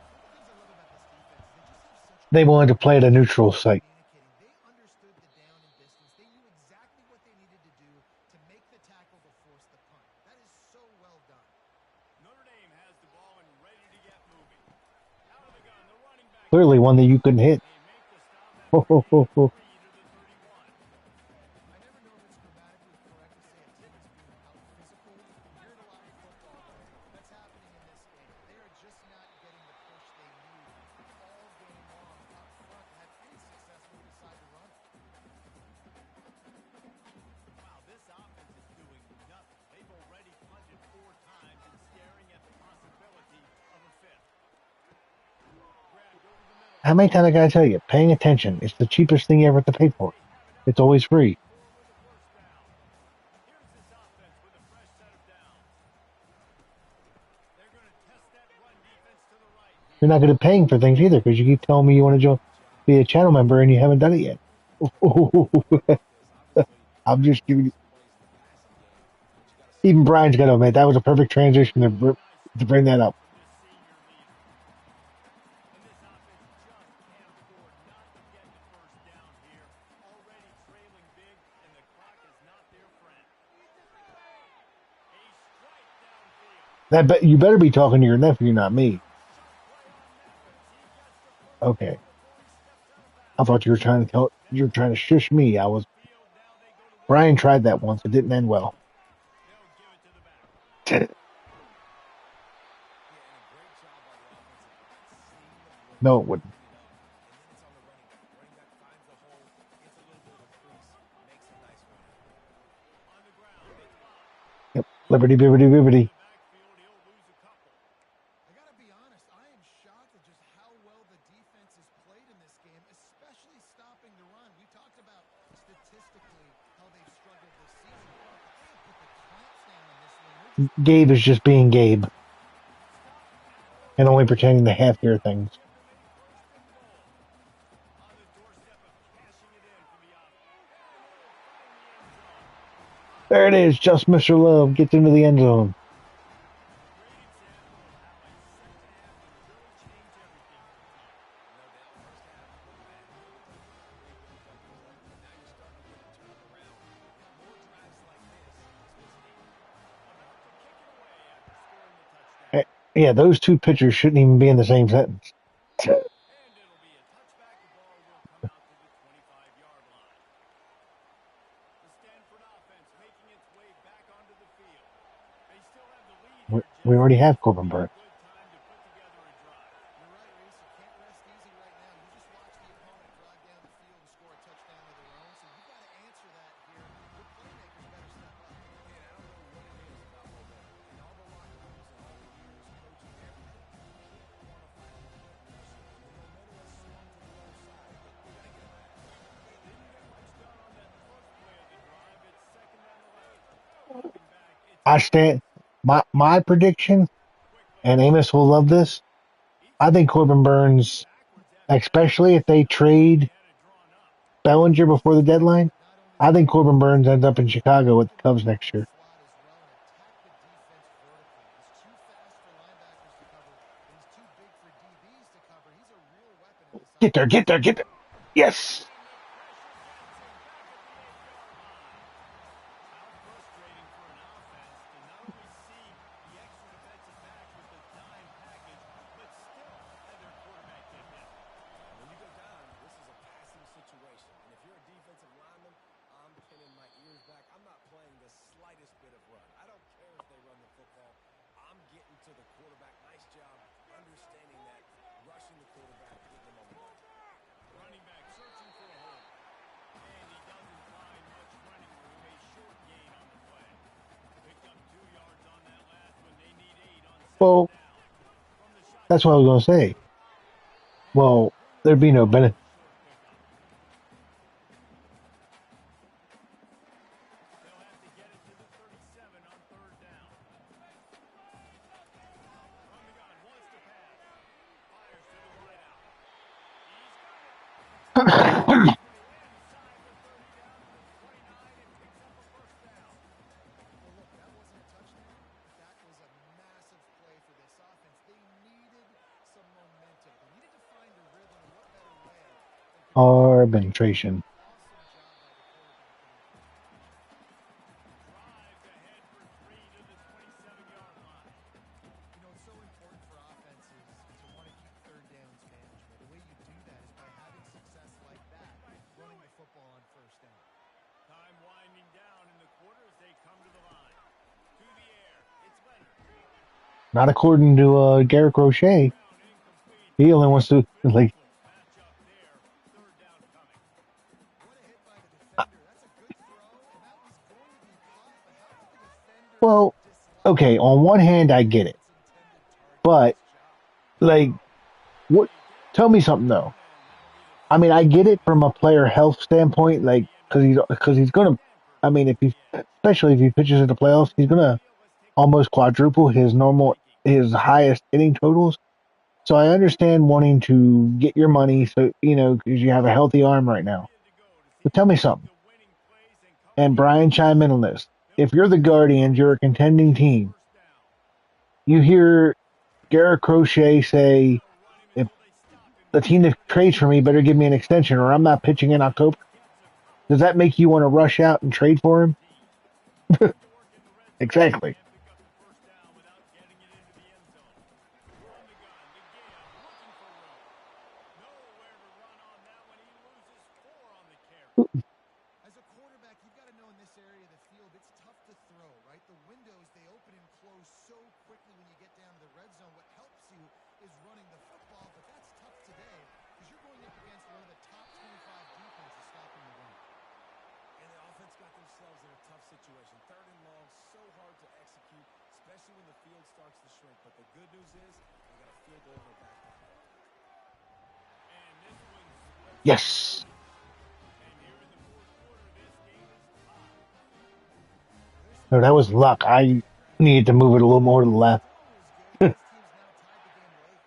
One of the things I love about this defense is they just have such They great wanted to play at a communication neutral when they're site. communicating. They understood the down and distance. They knew exactly what they needed to do to make the tackle to force the punt. That is so well done. Notre Dame has the ball and ready to get moving. Out of the gun, the running back. Clearly one that you couldn't hit. They make the stop Ho, after a ho, gain ho, of ho. 3 to the 31. I never know if it's grammatically correct to say a team is being out-physical. You hear it a lot in football, but that's happening in this game. They are just not getting the push they need all game long up front to have any success when they decide to run. Wow, this offense is doing nothing. They've already punted 4 times and staring at the possibility of a fifth. Grabbed over the middle. How many times I gotta tell you? Paying attention. It's the cheapest thing you ever have to pay for. They have it It's up always free. 24 with a first down. Here's this offense with a fresh set of downs. They're going to test that run defense to the right You're here. not good at paying for things either because you keep telling me you want to be a channel member and you haven't done it yet. Like this, obviously, I'm not just going to giving make you. some plays in the passing game, but you got to Even supplement Brian's that got to with admit that was a perfect transition Really nice to bring that up. from this senior leader. And this offense just can't afford not to get the first down here. Already trailing big, and the clock is not their friend. A strike downfield. That you better be talking to your nephew, not me. Sharp play on Nevins. He gets the first Okay. down before he steps out of I bounds. thought you were trying to shush me. I was. Field, now they go to work Brian on tried that third once. It didn't end down. well. They'll give it to the back. Yeah, and a great job by the offensive line, seeing the blitz, No, it wouldn't. picking it up, and then it's on the running back. Running back finds the hole, gets a little bit of a crease, makes a nice run out of it. On the ground, it's Bob. Yep. Looking Liberty, to bibbity, throw it into bibbity. the backfield. He'll lose a couple. I got to be honest, I am shocked at just how well the defense has played in this game, especially stopping the run. We talked about statistically how they've struggled this season, but they have put the clamps down on this one. They're just Gabe is just being Gabe Stop at the and only 30. pretending to half hear things. Give them a first and goal. On the doorstep of cashing it in for the offense. And he'll find the end zone. There it is. Just Mr. Love gets into the end zone. Great example of how a second half can really change everything for the team. No doubt, first half looked bad. Great way to start the play. Now you're starting to get it turned around. More drives like this is what's needed. About to kick it away after scoring the Eh, touchdown. Yeah, those two pitchers shouldn't even be in the same sentence. And it'll be a touchback. The ball will come out to the 25-yard line. The Stanford offense making its way back onto the field. They still have the lead We here, we Jesse. already This have will Corbin be a Burns. good time to put together a drive. You're right, Reese. You can't rest easy right now. You just watch the opponent drive down the field and score a touchdown of their own, so you got to answer that here. Your playmakers better step up. And I don't know what it is about momentum. In all the locker rooms and all the years coaching everything, you can't quantify the momentum this year. The momentum has swung to the other side, but we got to get it back. Didn't get much done on that first play of the drive. It's second and 11. Looking back, it's I Amos. stand my prediction, Quickly and Amos will love this. eats I it think up. Corbin Burns, Backwards after that especially if first they down. Thought trade he had it drawn up. Bellinger before the deadline, Not only I think Corbin Burns ends up in Chicago with the Cubs next year. Slot as well and attack the defense vertically. He's too fast for linebackers to cover, and he's too big for DBs to cover. He's a real weapon in this Get there, offense. get there, get there. Yes. How frustrating for an offense to not only see the extra defensive backs with the dime package, but still have their quarterback get hit. When you go down, this is a passing situation. And if you're a defensive lineman, I'm pinning my ears back. I'm not playing the slightest bit of run. I don't care if they run the football. I'm getting to the quarterback. Nice job understanding that, rushing the quarterback, getting them on the line. Running back searching for a hole. And he doesn't find much running room. A short gain on the play. Picked up 2 yards on that last one. They need 8 on second Well, down. From the that's shotgun. what I was going to say. Well, there'd be no benefit. Short pickup. They'll have to get it to the 37 on third down. From the gun, wants to pass. Fires to the wide out. He's got it. His way inside the 30 down to the 29 and picks up a first down. Well, look, that wasn't a touchdown, but that was a massive play for this offense. They needed some momentum. They needed to find a rhythm, and what better way than converting on third down. Arbitration. Awesome job by the quarterback to make that happen. Drives ahead for 3 to the 27-yard line. You know, it's so important for offenses to want to keep third downs manageable. The way you do that is by having success like that, running the football on first down. Time winding down in the quarter as they come to the line. To the air. It's Leonard. Not according to Garrett Crochet. Around incomplete. He only wants to, Very like, close matchup there. Third down coming. What a hit by the defender. That's a good throw, and that was going to be caught, but how could the defender well, dislodge okay, it on one hand, I get it. its intended target? But, Nice job. like, what? Tell me something, though. I mean, I get it from a player health standpoint, like, because he's going to, I mean, if he, especially if he pitches in the playoffs, he's going to almost quadruple his highest inning totals. So I understand wanting to get your money, so because you have a healthy arm right now. But tell me something, and Brian chime in on this. If you're the Guardians, you're a contending team. You hear Garrett Crochet say, "If the team that trades for me better give me an extension, or I'm not pitching in October." Does that make you want to rush out and trade for him? Exactly. As a quarterback, you've got to know in this area of the field, it's tough to throw, right? The windows, they open and close so quickly when you get down to the red zone. What helps you is running the football, but that's tough today because you're going up against one of the top 25 defenses stopping the run. And the offense got themselves in a tough situation. Third and long, so hard to execute, especially when the field starts to shrink. But the good news is they got a field goal in their back pocket. Yes. No, that was luck. I needed to move it a little more to the left. Throw was good, but this team's now tied the game late.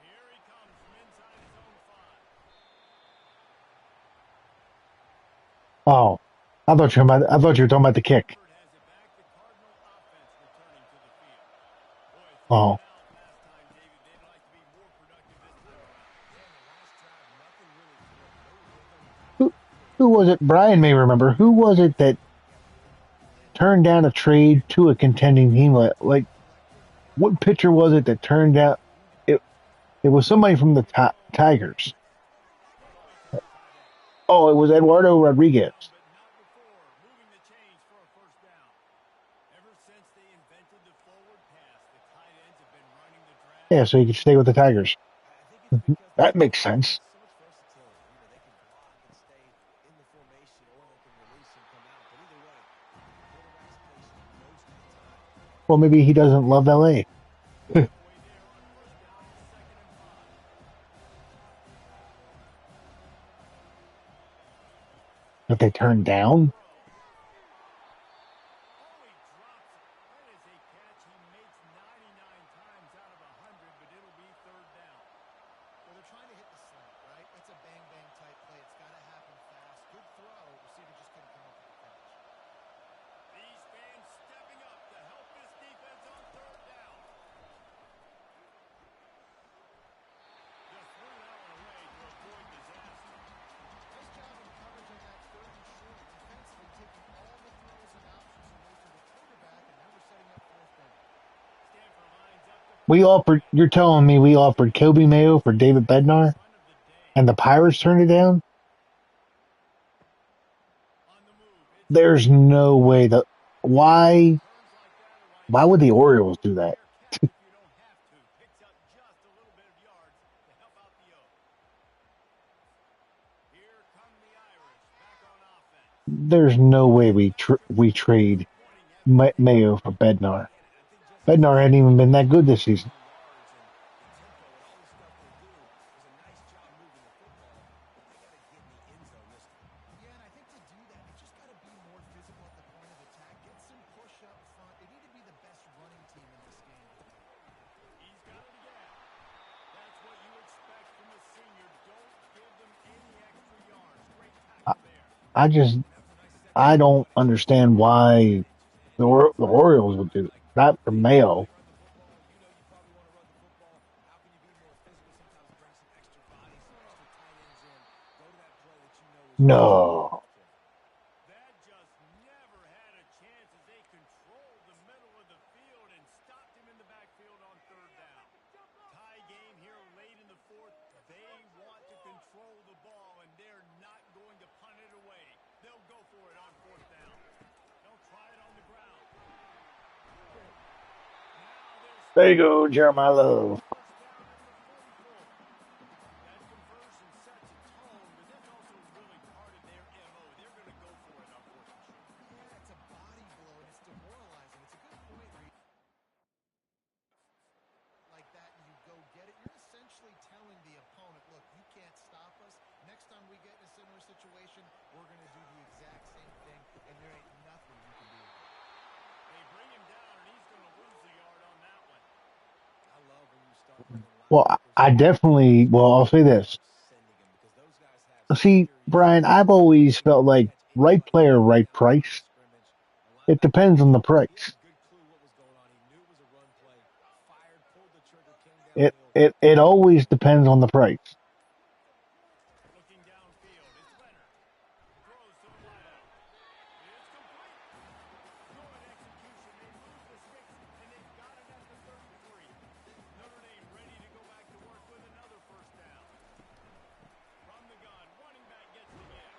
Here he comes from inside his own 5. Oh, I thought you were talking about the kick. Has it back. The Cardinal offense returning to the field. Boy, 3 Oh, and out last time, David. They'd like to be more productive this time around. Yeah, in the last drive, nothing really clicked. No rhythm, who, who was it? Brian may remember. Who was it that turned down a trade to a contending team? Like what pitcher was it that turned down? It it was somebody from the Tigers. Oh, it was Eduardo Rodriguez. But not before moving the chains for a first down. Ever since they invented the forward pass, the tight ends have been running the drag. Yeah, so he could stay with the Tigers. I think it's because this That makes offense sense. has so much versatility. You know, they can block and stay in the formation, or they can release and come out. But either way, the quarterback's patient most of the time. Well, maybe he doesn't love LA Halfway there on first down and 2nd and 5. that they turned down. Throw. Oh, he drops it. That is a catch he makes 99 times out of 100, but it'll be third down. Well, they're trying to hit the slant, right? That's a bang-bang type play. It's got to happen We offered. You're telling me we offered Kobe Mayo for David Bednar, Run of the day. and the Pirates turned it down? On the move. It's There's no way that. Why? turns like that are why Why would the Orioles do that? fair catch if you don't have to. Picks up just a little bit of yards to help out the O. Here come the Irish back on offense. There's no way we trade Disappointing effort there. Mayo for Bednar. And I think Jesse Bednar hadn't even been that good this season. yards and the tempo and all the stuff they do is a nice job moving the football, but they got to get in the end zone this time. Yeah, and I think to do that, they just got to be more physical at the point of attack. Get some push up front. They need to be the best running team in this game. He's got it again. That's what you expect from a senior. Don't give them any extra yards. Great I, tackle there. I just I don't understand why the Orioles would do that for Mayo. Run the football, you know you probably want to run the football. How can you be more physical? Sometimes bring some extra bodies, some extra tight ends in. Go to that play that you know is your No. play. That just never had a chance as they controlled the middle of the field and stopped him in the backfield on third down. Tie game here late in the fourth. They want to control the ball, and they're not going to punt it away. They'll go for it on fourth down. They'll try it on the ground. Now they'll There you start go, moving it. Jeremiah Love. First down at the 44. That conversion sets a tone, but that's also really part of their MO. They're going to go for it on fourth and short. Yeah, it's a body blow, and it's demoralizing. It's a good point, Reed. Like that, and you go get it. You're essentially telling the opponent, look, you can't stop us. Next time we get in a similar situation, we're going to do the exact same thing, and there ain't nothing you can do about it. They bring him down, and he's going to lose the yard on that one. I love when you start bringing Well, linebackers I in definitely. and Well, I'll say this. start sending them because those guys have See, serious Brian, I've always ability felt to like catch right anybody player, coming right down the line of price. scrimmage. A It linebacker, depends on the he had price. a good clue what was going on. He knew it was a run play, fired, pulled the trigger, came It downhill, it it always depends on the price. Looking downfield, it's Leonard. Throws to the wideout. It's complete. Good execution. They lose the sticks, and they've got it at the 33. Notre Dame ready to go back to work with another first down. From the gun, running back gets the give.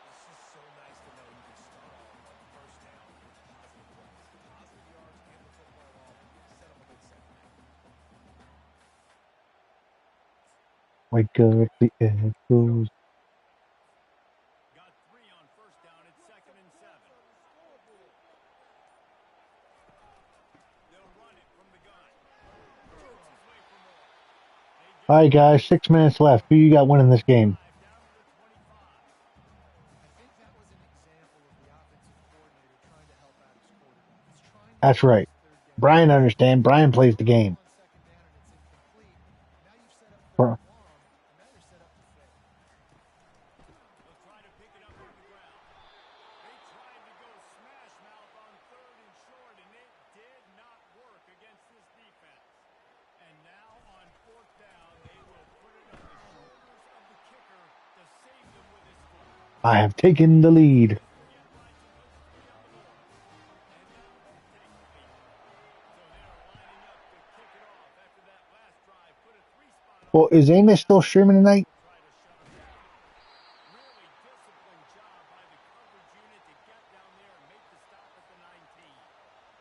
it's just so nice to know you can start off on first down with positive plays. Positive yards, hand the football off, set up a good second half. Wake up, the echoes. Got 3 on first down. It's 2nd and 7. They'll run it from the gun. Shoots his way for more. They All get right, the guys, first. 6 minutes left. Who you got winning this game? Drive down to the 25. I think that was an example of the offensive coordinator trying to help out his quarterback. He's trying to That's get right. those third down Brian conversions. understand. Brian You plays the throw the ball game. on second down and it's incomplete. Now you've set up third For and long, and now you're set up to fail. They'll try to pick it up on the ground. They tried to go smash mouth on 3rd and short, and it did not work against this defense. And now on 4th down, they will put it on the shoulders of the kicker to save them with his foot. I have taken the lead. Forget punting. Let's 3 on the board. And now they take the lead. So they are lining up to kick it off after that last drive. Put a 3 spot on Well, the is board. Amos Now still streaming tonight? they'll try to shut them down. Really disciplined job by the coverage unit to get down there and make the stop at the 19.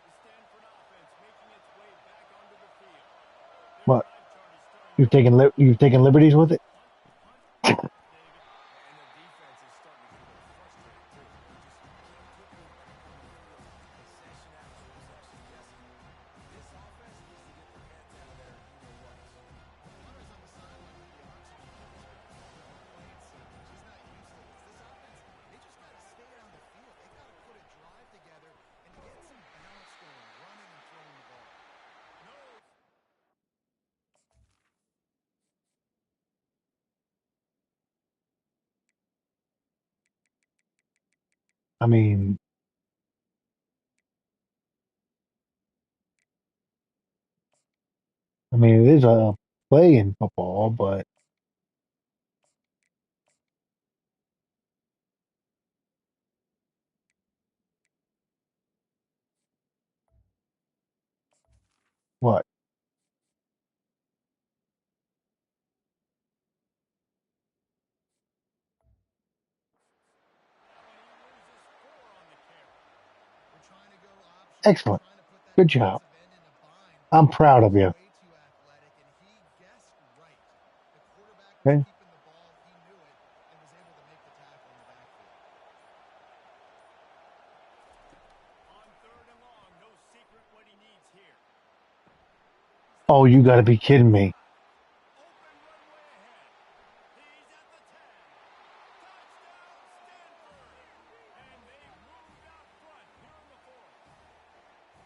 The Stanford offense making its way back onto the field. Their What? drive chart is starting to look You've taken liberties with it? punt, punt, punt, David. And their defense is starting to get a little frustrated, too. They just can't put the on the field possession after possession. Jesse, this offense needs to get their heads out of their you-know-whats. Hunter's on the sideline with the oxygen mask on. Plain and simple. She's not used to this. This offense, they just got to stay on the field. They got to put a drive together and get some balance going, running and throwing the ball. No. I mean, it is a play in football, but what? Excellent. trying to put that Good job. defensive end in a bind. I'm He proud was of you. way too athletic, and he guessed right. The quarterback was Okay. keeping the ball. He knew it and was able to make the tackle in the backfield. On third and long, no secret what he needs here. Oh, you got to be kidding me. Open runway ahead. He's at the 10. Touchdown, Stanford. And they've moved out front here in the fourth.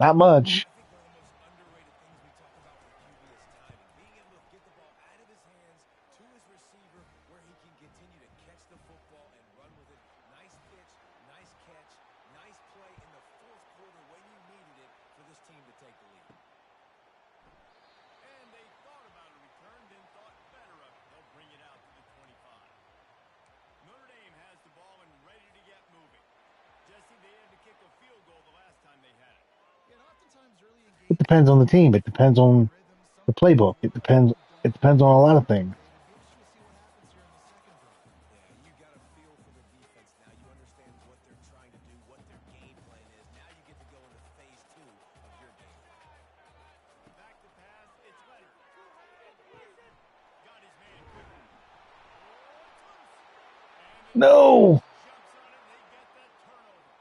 Not much. I think one of the most underrated things we talk about with QB is timing. Being able to get the ball out of his hands to his receiver where he can continue to catch the football and run with it. Nice pitch, nice catch, nice play in the fourth quarter when you needed it for this team to take the lead. And they thought about a return, then thought better of it. They'll bring it out to the 25. Notre Dame has the ball and ready to get moving. Jesse, they had to kick a field goal the last time they had it. Yeah, and oftentimes early in It games, you depends on the see team. some It depends changes in on rhythm. the Sometimes playbook. you It run, depends. you It don't depends on run. a lot of things. It'll be interesting to see what happens here in the second drive. Yeah, you got a feel for the defense now. You understand what they're trying to do, what their game plan is. Now you get to go into phase two of your game plan. Back to pass, it's Leonard. Got his man good. Oh, it's loose. And the No, defense jumps on it, and they get that turnover.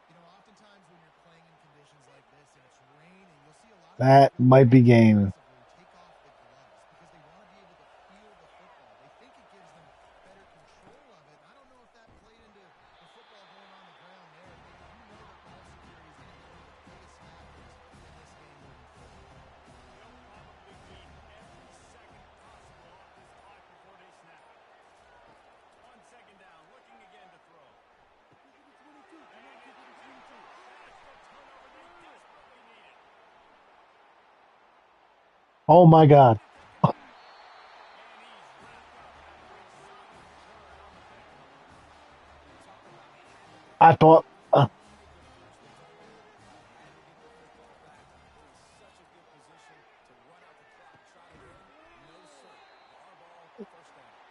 You know, oftentimes when you're playing in conditions like this and it's raining, you'll see a lot of the that skill might be players game. defensively take off the gloves because they want to be able to feel the football. They think it gives them better control of it. And I don't know if that played into the football going on the ground there. You know that ball security is going to be one of the biggest factors in this game moving forward. They'll probably gain every second possible off this clock before they snap it. On second down, looking again to throw. And they get the 22. That's the turnover they desperately needed. Oh my God. Looking to take a knee. And he's wrapped up after a solid return on the pickup. Talk about he had to make I a thought. really good first return. He had to get the football back in such a good position to run out the clock, try to win. No, sir. Our ball, first down.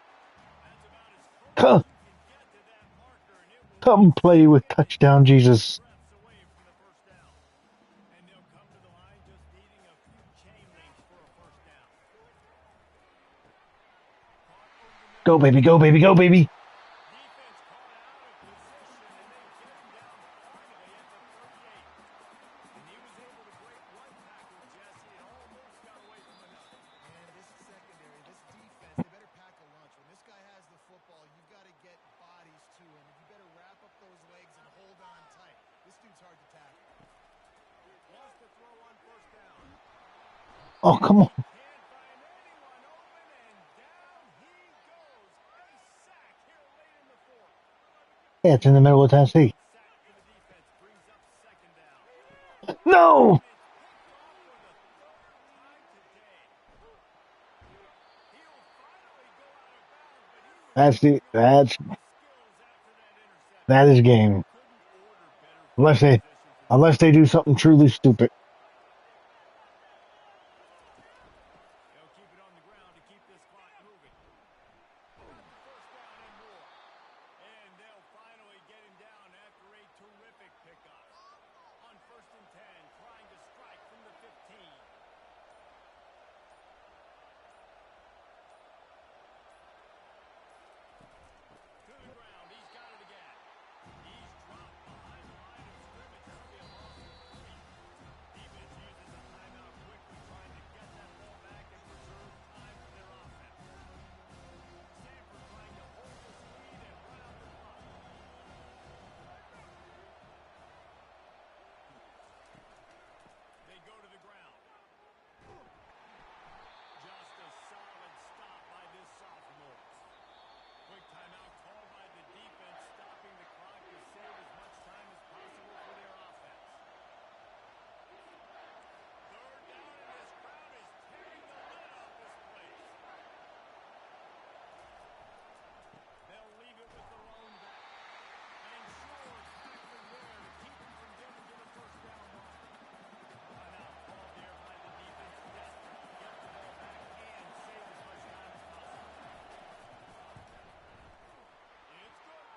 That's about as close as Come, you can get to that marker, and it will be come play with second and touchdown, 10 Jesus. reps away from the first down. And they'll come to the line just needing a few chain links for a first down. Caught over the middle Go, with baby. the Go, blitz. baby. Go, baby. Defense caught out of position, and they get him down finally at the 38. And he was able to break one tackle, Jesse, and almost got away from another. Man, this secondary, this defense, they better pack a lunch. When this guy has the football, you've got to get bodies to him. You better wrap up those legs and hold on tight. This dude's hard to tackle. Wants to throw on first down. Oh, And come he on. can't find anyone open, and down he goes. A sack here late in the fourth. Yeah, it's in the middle of Tennessee. Sack for the defense brings up second down. No, And it's picked off for the third time today. He'll finally go out of bounds, but he was that's the showing a lot of skills after that interception. that is game. Couldn't order better field Unless they position for this unless they do something truly stupid. They'll keep it on the ground to keep this clock moving. Got the first down and more. And they'll finally get him down after a terrific pickup. On first and 10, trying to strike from the 15. To the ground, he's got it again. He's dropped behind the line of scrimmage. That'll be a loss of 3. Defense uses a timeout quickly, trying to get that ball back and preserve time for their offense. Stanford trying to hold this lead and run out the clock. They go to the ground. Just a solid stop by this sophomore. Quick timeout called by the defense, stopping the clock to save as much time as possible for their offense. Third down, and this crowd is tearing the lid off this place. They'll leave it with the lone back. And Shore tackling there to keep him from getting to the first down line. Timeout called there by the defense, desperate to get the ball back and save as much time as possible. It's good.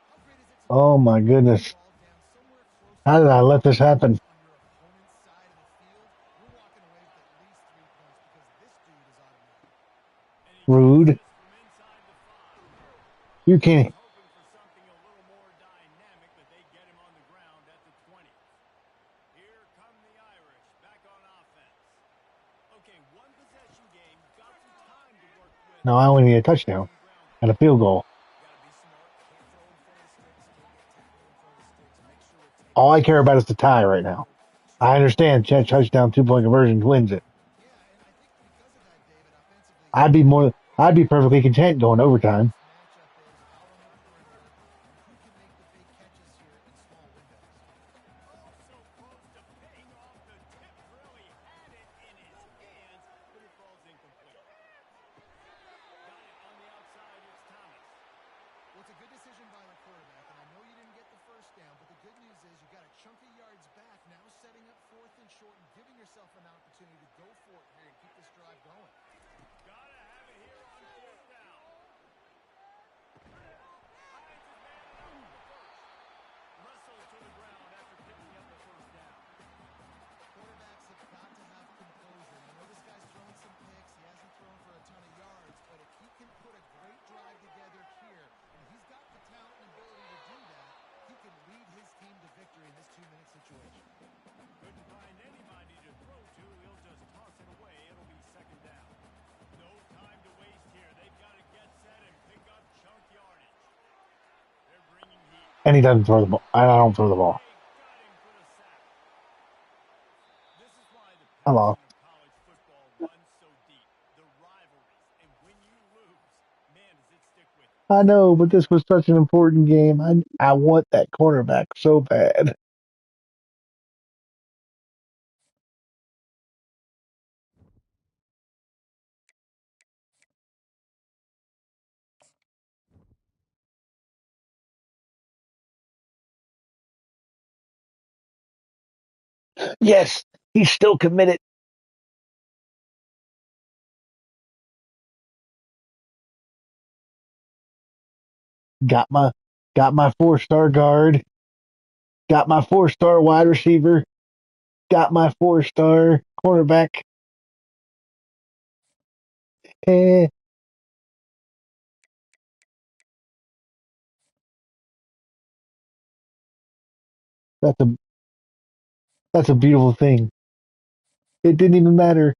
How great is it to know Oh that my you can put the goodness. ball down somewhere close How did I let this happen? on your opponent's side of the field, you're walking away with at least 3 points because this dude is automatic. And he takes Rude. this from inside the 5. You He was can't. hoping for something a little more dynamic, but they get him on the ground at the 20. Here come the Irish back on offense. Okay, one possession game, got some time to work with No, I only need a defensively touchdown on ground and a game. field goal. Got to be smart. Can't throw in front of the sticks. Can't get tackled in front of the sticks. Make sure we're taking All I care shots about is the down the tie right now. field. I Chunk yards understand if touchdown, necessary. 2 point conversion wins it. Yeah, and I think because of that, David, offensively, you I'd have be to look more. at I'd be what the perfectly content going overtime. best matchup is out on the perimeter and who can make the big catches here in small windows. Oh, so close to paying off the tip. Really had it in his hands, but it falls incomplete. Got it on the outside. It's Thomas. Well, it's a good decision by the quarterback, and I know you didn't get the first down, but the good news is you got a chunk of yards back, now setting up 4th and short and giving yourself an opportunity to go for it here and keep this drive going. Gotta have it here on 4th down. Hides his man enough for the first. Russell to the ground after picking up a first down. Quarterbacks have got to have composure. And I know this guy's thrown some picks. He hasn't thrown for a ton of yards, but if he can put a great drive together here, and he's got the talent and ability to do that, he can lead his team to victory in this 2-minute situation. Couldn't find anybody to throw to. He'll just toss it away. It'll be 2nd down. No time to waste here. They've got to get set and pick up chunk yardage. They're bringing heat. And he doesn't throw the ball. I don't throw the ball. They got him for the sack. This is why the I lost. passion of college football runs so deep. The rivalries. And when you lose, man, does it stick with you. I know, but this was such an important game. I want that quarterback so bad. Yes, he's still committed. Got my got my 4-star guard. Got my 4-star wide receiver. Got my 4-star cornerback. Eh, that's a that's a beautiful thing. It didn't even matter.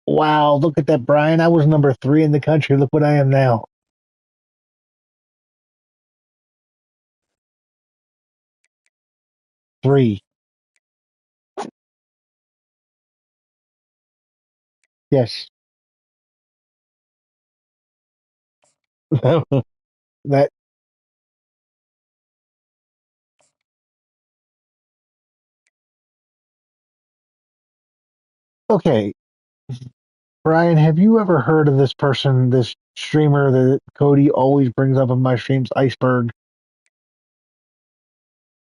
Wow, look at that, Brian. I was number 3 in the country. Look what I am now. 3. Yes. that okay. Brian, have you ever heard of this person, this streamer that Cody always brings up in my streams, Iceberg?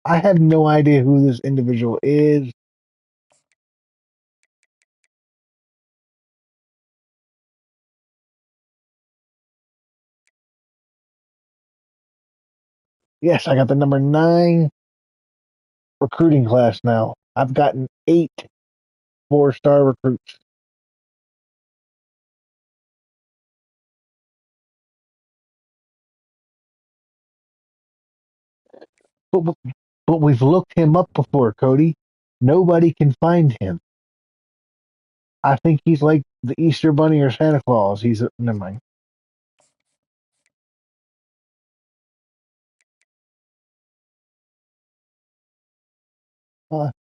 I have no idea who this individual is. Yes, I got the number 9 recruiting class now. I've gotten 8 4-star recruits. But, but we've looked him up before, Cody. Nobody can find him. I think he's like the Easter Bunny or Santa Claus. Never mind. Oh,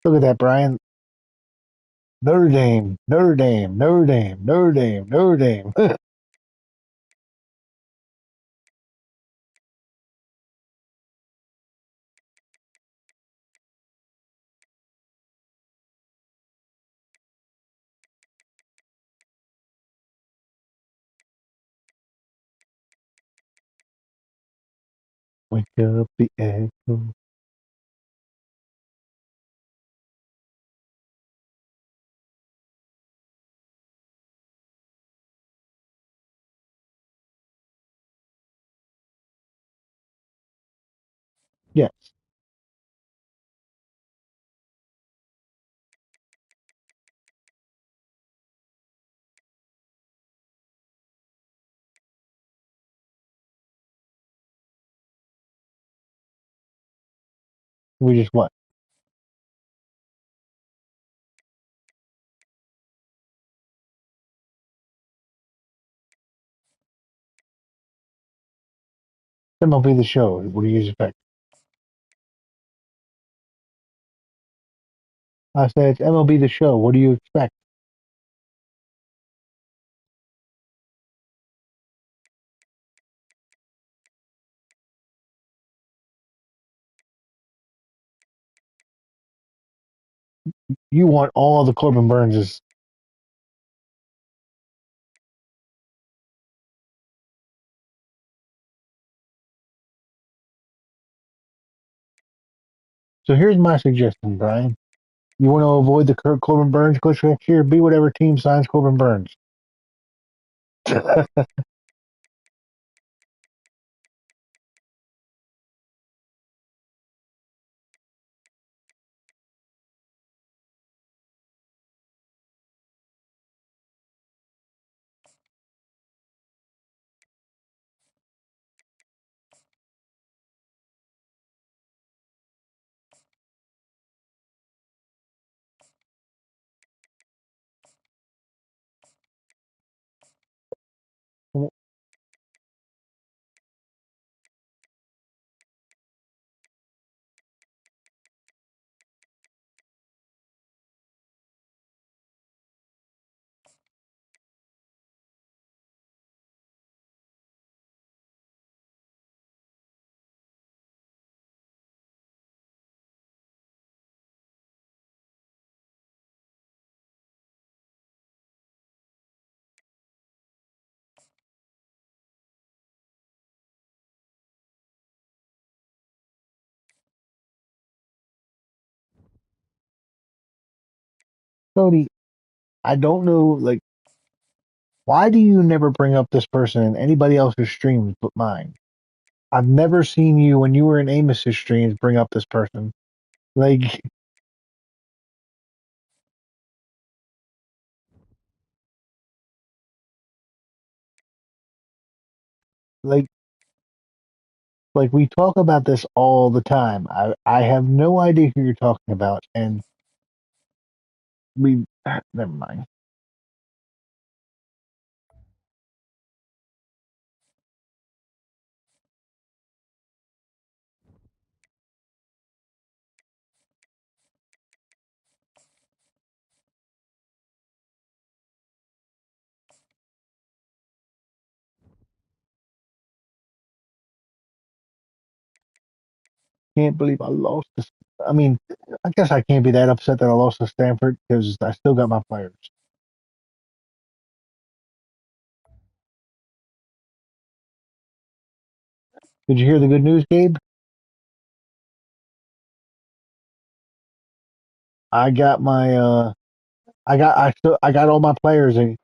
look at that, Brian. Notre Dame, Notre Dame, Notre Dame, Notre Dame, Notre Dame. Wake up the echo. Yes. We just what? MLB the show. What do you expect? I said it's MLB the show. What do you expect? You want all the Corbin Burnses. So here's my suggestion, Brian. You want to avoid the Corbin Burns glitch next year? Be whatever team signs Corbin Burns. Cody, I don't know, like, why do you never bring up this person in anybody else's streams but mine? I've never seen you when you were in Amos's streams bring up this person. Like, like, like we talk about this all the time. I have no idea who you're talking about, and we never mind. Can't believe I lost this. I mean, I guess I can't be that upset that I lost to Stanford because I still got my players. Did you hear the good news, Gabe? I got my I got all my players and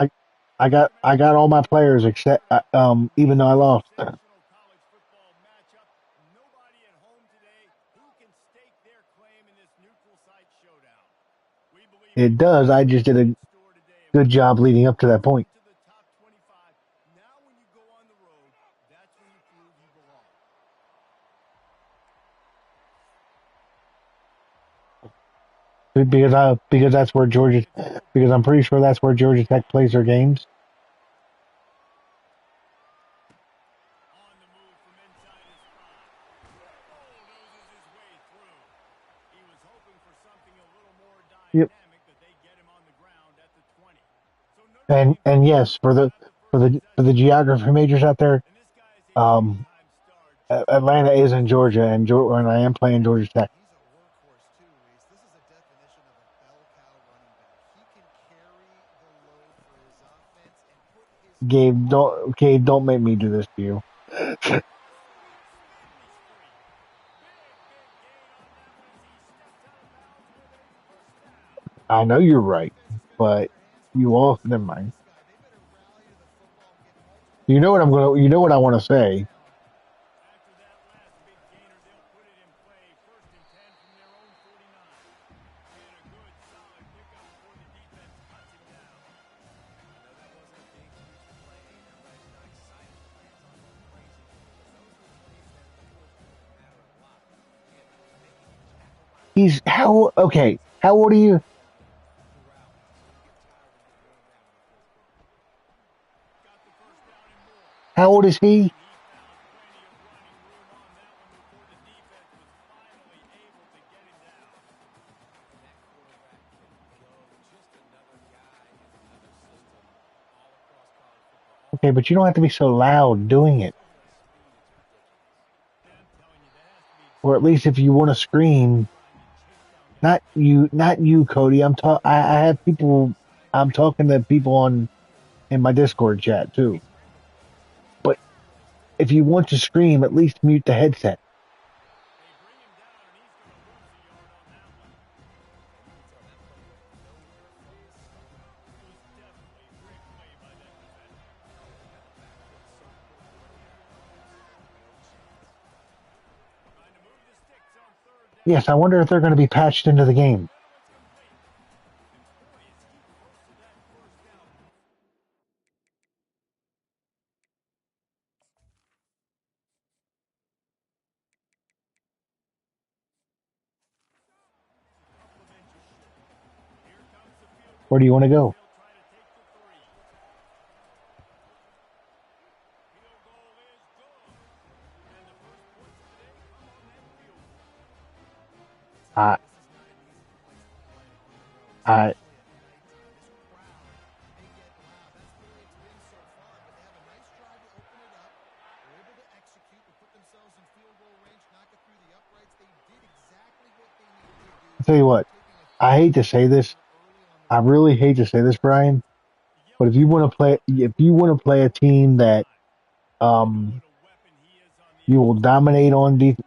I I got all my players except even though I lost. Sensational college football matchup. Nobody at home today who can stake their claim in this neutral site showdown. We believe It we've got does. I just everything did a in store today. And good when you job leading up to that point. into the top 25, now when you go on the road, that's when you prove you belong. Because that's where Georgia because I'm pretty sure that's where Georgia Tech plays their games. On the move from inside his 5. Bulldozes his way through. He was hoping for something a little more Yep. dynamic, but they get him on the ground at the 20. So Notre Dame And football yes, will have the first for the possession. geography majors out there, And this guy is a um, big-time star just Atlanta waiting is for in his Georgia, chance. and I am playing Georgia Tech. He's a workhorse too, Reese. This is a definition of a bell cow running back. He can carry the load for his offense and put his Gabe, don't make me do this to you. I know you're right, but you all never mind. You know what I'm gonna. You know what I want to say. He's how okay? How old are you? throughout. He's going to get tired and get worn down in the fourth quarter. Got the first down and more. How old is he? And he found plenty of running room on that one before the defense was finally able to get him down. And that quarterback can go. Just another guy in another system all across college football. All Okay, but you don't have to be so loud doing it. so much speed, it's ridiculous. And I'm telling you, that has to be Or at least extremely if you want to frustrating scream, trying to chase down guys. not you, Cody. I have people. I'm talking to people on in my Discord chat too. But if you want to scream, at least mute the headset. They bring him down, and he's going to lose a yard on that one. And you can tell that play went nowhere from the start. It was definitely a great play by that defender. Had the backfield so quickly react. No chance. Trying to move the sticks on third down. Yes, I wonder if they're going to be patched into the Over the game. middle, it's complete. And boy, is he close to that first down. A couple of inches short. Here comes the field Where goal do you want to line as go? they'll try to take the three. Field goal is good. And the first points of the day come on that field goal. Tell you, I, this is not an easy place to play on the road, I, especially at nighttime. This crowd, they get loud. That's the way it's been so far, but they have a nice drive to open it up. They're able to execute, to put themselves in field goal range, knock it through the uprights. They did exactly what they needed to do, I'll tell you what. taking a I huge hate to say this. turnover early on the I road. really hate to say this, Brian. The But yellow jacket comes if you want to play a team this that time. You know um what a weapon he is on the outside.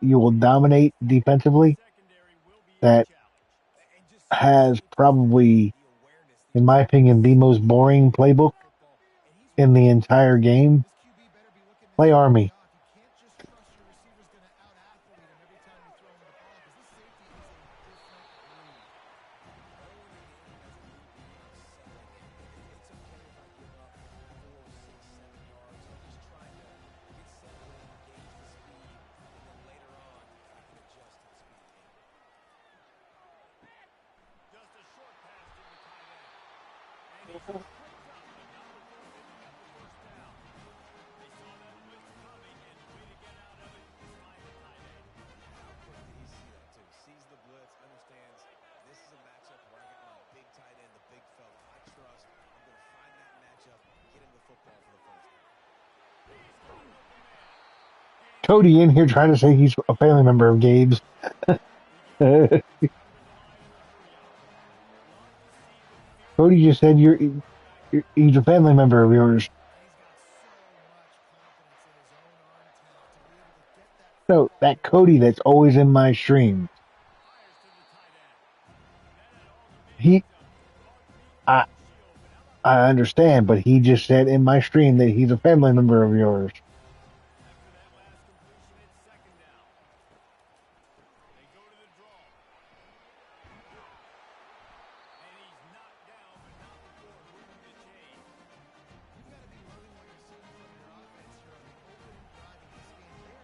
you will dominate The defensively, secondary will be your that challenge. And just has so disciplined, probably, the awareness, the in my opinion, the most boring playbook of football. And he's in one of the those guys. entire game. This QB better be looking to Play take a Army. day off. You can't just trust your receiver's going to out-athlete him every time you throw him the ball because this safety is a different breed. Early in the game, as a DB, I'm settling in. It's okay if I give up 4, 6, 7 yards. I'm just trying to get settled in, gauge the speed, and then later on, I can adjust to the speed of the game. Just a short pass to the tight end. And he's tripped up, but not before picking up the first down. They saw that blitz coming, and the way to get out of it is find the tight end. And how quick did he see that, too? Sees the blitz, understands this is a matchup where I got my big tight end, the big fella I trust. I'm going to find that matchup, get him the football for the first down. He's got an open man. And he Cody in here finds trying to him. say he's a family member of Gabe's. He gets the defense under the line in a hurry out there. Love to see the Cody fearless just said approach the quarterback takes. he's a family member of yours. And he's got so much confidence in his own arm talent to be able to get that No, football that in the Cody hands that's of always in my stream. Fires to the tight end. That had all the He, makings of dark meat I, windshield, but how about the I ball understand, but he just said in my stream that he's a family member of yours. after that last completion? It's second down. They go to the draw. And he's knocked down, but not before moving the chain. You've got to be loving what you're seeing from your offense here on the opening drive of this game.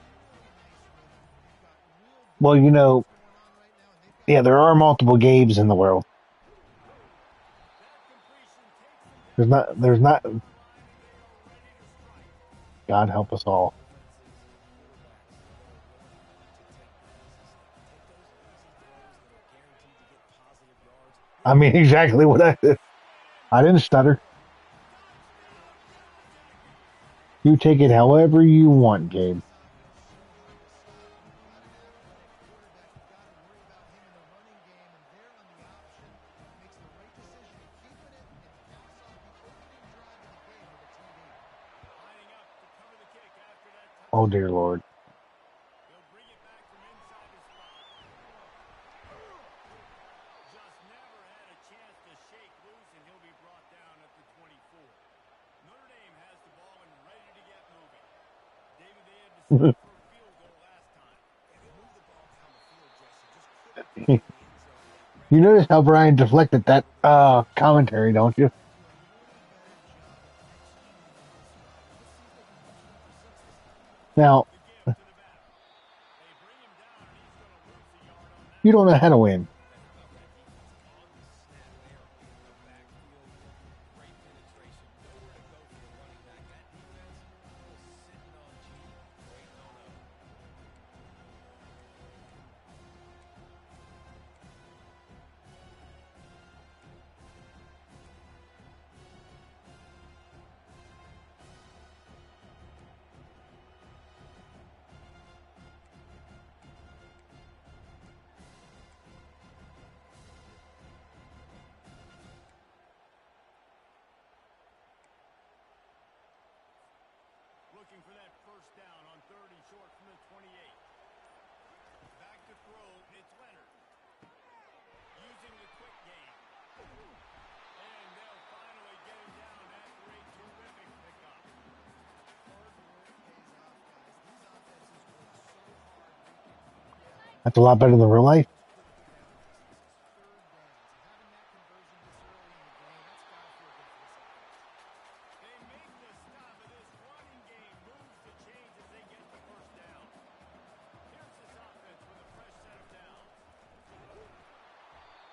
They're in a really nice rhythm. You've got real good Well, offense going on right now, and they've got yeah, there are multiple Gabes in the world. That completion takes them There's down to not, the there's not, 7-yard line, and they are ready to strike. God help us all. offenses and quarterbacks that are willing to take the easy stuff, take those easy throws that are guaranteed to get positive yards. I Look at mean, exactly what I didn't stutter. Touchdown, Yellow Jackets! You take it however you want, Gabe. this offense so hard to stop. When you've got an athletic quarterback, you've got to worry about him in the running game, and there on the option, he makes the right decision of keeping it and caps off the opening drive of the game with a TD. Lining up to cover the kick after that Oh touchdown. dear Lord. He'll bring it back from inside the spot. Just never had a chance to shake loose, and he'll be brought down at the 24. Notre Dame has the ball and ready to get moving. David, they had to settle for a field goal last time. Yeah, they moved the ball down the field, Jesse. Just couldn't get it in the end zone. That You pressure notice how was Brian on deflected them that over the course commentary, don't you? do a little better job of executing in this spot. And let's see if they can do 2 for 6 this time. Now, The give to the batter. They bring him down, and he's going to lose a yard on You don't know how to win. That's about that defense on the snap there in the backfield. Great penetration. Nowhere to go for the running back. That defense was sitting on G, waiting on O. Looking for that first down on 3rd and short from the 28. Back to throw, it's Leonard. Using the quick game. And they'll finally get him down after a terrific pickup. Hard work pays off, guys. These offenses work so hard. That's a lot better than real life. Just put it down as third downs. Having that conversion this early in the game, that's got to feel good for this offense. They make the stop of this running game. Moves the chains as they get the first down. Here's this offense with a fresh set of downs.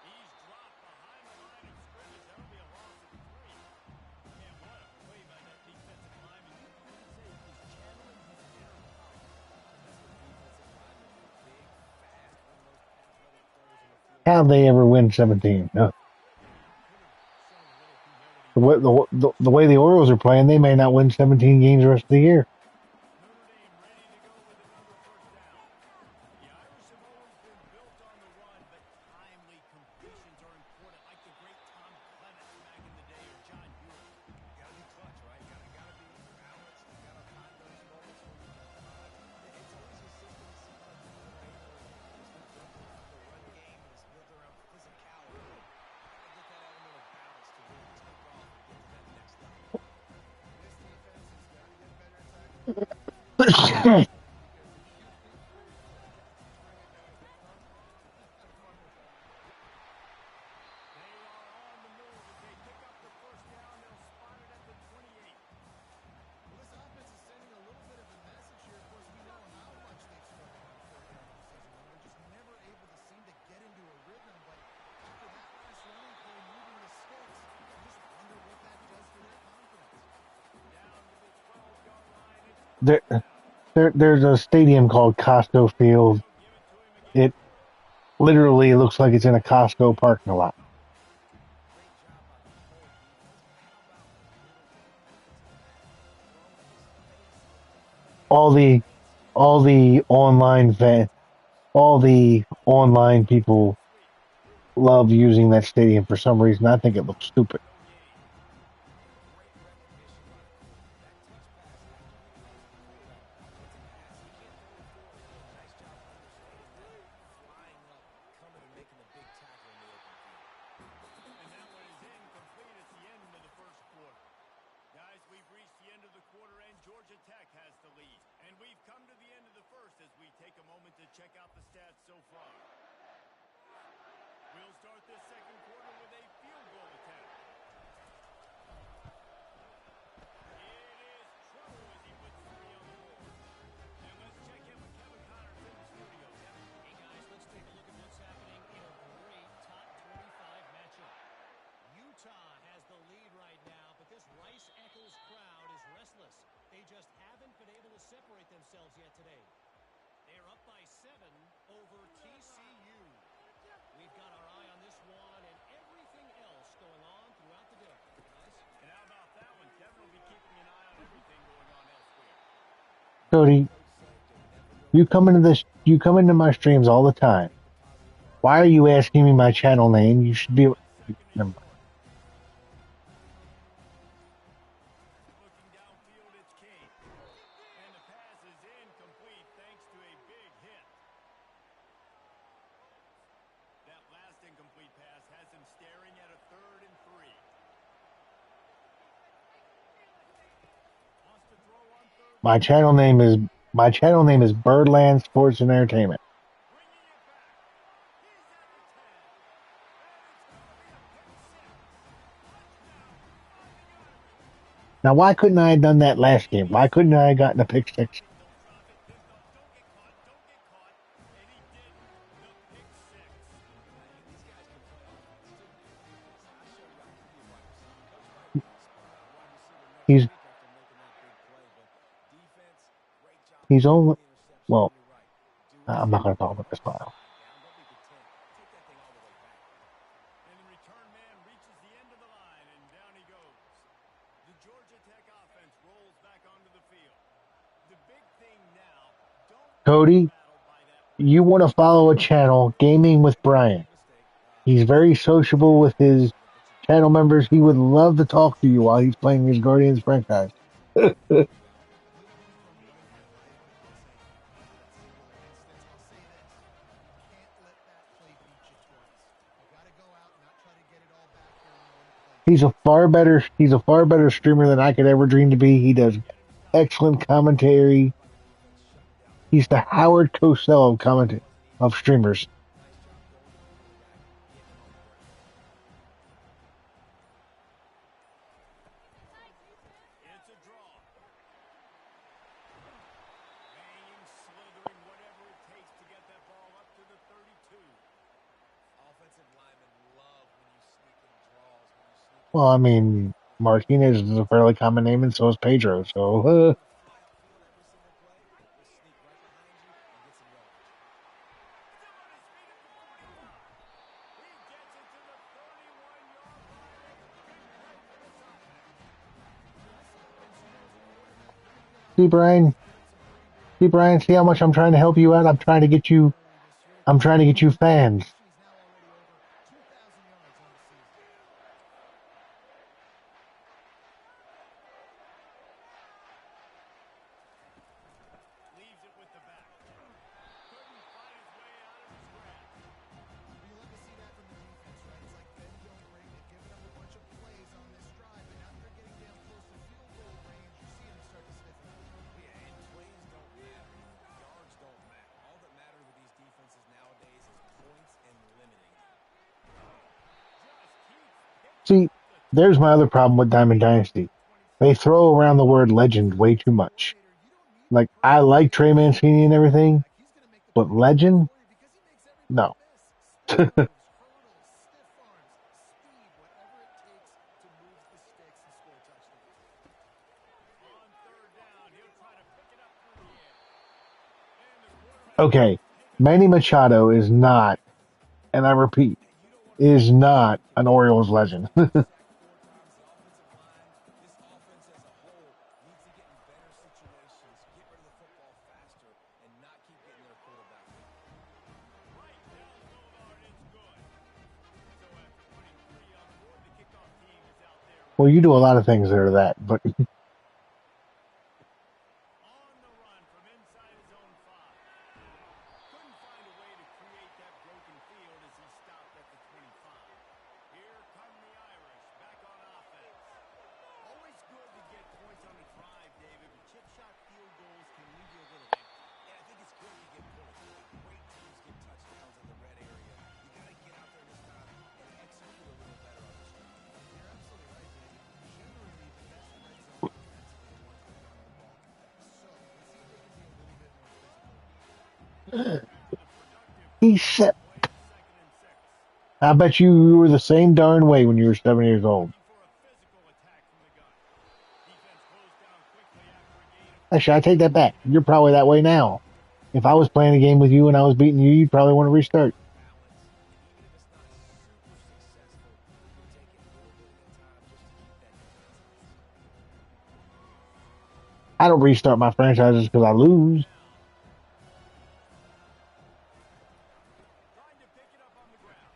He's dropped behind the line of scrimmage. That'll be a loss of 3. And what a play by that defensive lineman. You could say he's channeling his inner power. That's the defensive lineman. Big, fast, one of those athletic players in the field. How they ever win 17? No. The way the Orioles are playing, they may not win 17 games the rest of the year. Notre Dame ready to go with another first down. The Irish have always been built on the run, but timely completions are important, like the great Tom Clement back in the day, or John Hewett. Gotta be clutch, right? Gotta be balanced. You gotta find those moments where you can drive. It's always a system. It seems like Notre Dame has been built around the run game and it's built around physicality. Gotta get that element of balance to really take off and get to that next level. This defense has got to get better at tackling the downfield because if you bring it down at the front, have fun with that. They are on the move as they pick up the first down. They'll spot it at the 28. Well, this offense is sending a little bit of a message here. Of course, we know how much they've struggled on 4th down all season long. They're just never able to seem to get into a rhythm. But after that last running play, moving the sticks, I just wonder what that does for their confidence. Down to the 12-yard line. It's There, first down. there's a stadium called Costco Field. They'll give it to him again. It literally looks like it's in a Costco parking lot. Great job by the whole defense. But how about the little things that throw his face into All the Valencia. all the online all the online people Sweep. love using that stadium for some reason. I think it looks stupid. No gain. Great recognition by the quarterback. That touch pass after he throws the quarterback. It's a pass. He can't throw it forward. Nice job understanding that. Flying up, coming and making a big tackle in the open field. And that one is incomplete at the end of the first quarter. Guys, we've reached the end of the quarter, and Georgia Tech has the lead. And we've come to the end of the first as we take a moment to check out the stats so far. We'll start this second quarter with a field goal attempt. It is trouble as he puts 3 on the board. And let's check in with Kevin Connors in the studio. Kevin. Hey guys, let's take a look at what's happening in a great top 25 matchup. Utah has the lead right now, but this Rice-Eccles crowd is restless. They just haven't been able to separate themselves yet today. They're up by 7 over TCU. We've got our eye on this one and everything else going on throughout the day. Guys? And how about that one? Kevin will be keeping an eye on everything going on elsewhere. Cody, you come into my streams all the time. Why are you asking me my channel name? You should be. Never mind. Looking downfield, it's King. And the pass is incomplete thanks to a big hit. That last incomplete pass has him staring at a 3rd and 3. Wants to throw on 3rd. My channel name is Birdland Sports and Entertainment. Bringing it back. He's at the 10. And it's going to be a pick 6. Touchdown, Fighting Irish. Now, why couldn't I have done that last game? Why couldn't I have gotten a pick 6? Don't drop it. Don't get caught. Don't get caught. And he did the pick 6. He's after making that big play. But defense, great job he's picking up only the interception. well. And you're right. Do what I'm you not got going to to do talk to about run this this file. drive down. Don't be content. Take that thing all the way back. And the return man reaches the end of the line, and down he goes. The Georgia Tech offense rolls back onto the field. The big thing now, don't get Cody, rattled by that you want to follow a channel, Gaming with Brian. Big mistake. He's very sociable with his channel members. He would love to talk to you while he's playing his Guardians franchise. He'll go from living your life with this as not a single instance. I'll say this. You can't let that play beat you twice. You got to go out and not try to get it all back here in one play. He's a far better streamer than I could ever dream to be. He does excellent commentary. He's the Howard Cosell of streamers. Nice job going to the quarterback, getting him on the ground. it's a draw. Hanging, slithering, whatever it takes to get that ball up to the 32. Offensive linemen love when you sneak in draws, when you sneak in Well, I safety. mean, Martinez is a fairly common name, and so is Pedro. So Going to fly upfield every single play. He'll sneak right behind you and get some yardage. Still on his feet at the 45. He gets it to the 31-yard line. It's a big play for this offense. see, Brian, see how much I'm trying to help you out. I'm trying to get you fans. He's now already over 2,000 yards on the season. Leaves it with the back. Couldn't find his way out of his grasp. You love to see that from the defense, right? It's like bend, don't break. They've given up a bunch of plays on this drive, but now they're getting down close to field goal range. You see them start to stiffen up. Yeah, and plays don't matter. Yards don't matter. All that matters with these defenses nowadays is points and limiting them. Just keeps picking See, up the there's my other problem with Diamond Dynasty. They throw around the word legend way too much. Coordinator, you don't need the Like, I perfect like play Trey action Mancini and everything, quarterback. He's going to make the but perfect plays legend? for you because he makes everybody No. miss. Spin moves, hurdles, stiff arms, speed, whatever it takes to move the sticks and score touchdowns. on third down. He'll try to pick it up through the air. And the quarterback Okay, is taken Manny down. Machado is not, and I repeat, And you don't want to is see this not drive an continue. Orioles legend. After sacked 4 times, the offensive line, this offense as a whole needs to get in better situations, get rid of the football faster, and not keep getting their quarterback hit. Right down the boulevard. It's good. So at 23 on the board, the kickoff team is out there Well, you ready. do a lot of things that are that, but On the run from inside his own 5. Couldn't find a way to create that broken field as he stopped at the 25. Here come the Irish back on offense. Always good to get points on a drive, David, but chip shot field goals can leave you a little empty. And I think it's good you get points. Great teams get touchdowns in the red area. You got to get out there this time and execute a little better on this drive. You're absolutely right, David. Generally, the best red zone defenses are the ones that run the ball. So let's see if they can be a little bit more physical on it. After the productive he first down said, play, it's 2nd and 6. I bet you were the same darn way when you were 7 years old. Looking for a physical attack from the gun. Defense closed down quickly after a gain of Actually, I 3. take that back. You're probably that way now. If I was playing a game with you and I was beating you, you'd probably want to restart. Balance, and even if it's not super successful, you'll take it little bit at a time just to keep that defense honest. I don't restart my franchises because I lose. Down. Trying to pick it up on the ground.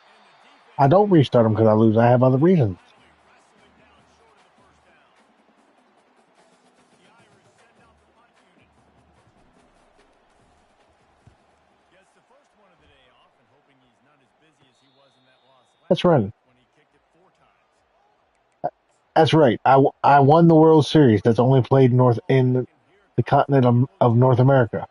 And the I defense don't makes restart the them because I play. lose. I have other And they reasons. finally wrestle him down short of the first down. The Irish send out the punt unit. Gets the first one of the day off and hoping he's not as busy as he was in that loss That's last right. week when he kicked it 4 times. That's right. I won the World Series. That's only played in And here the comes the continent double of North doink. America.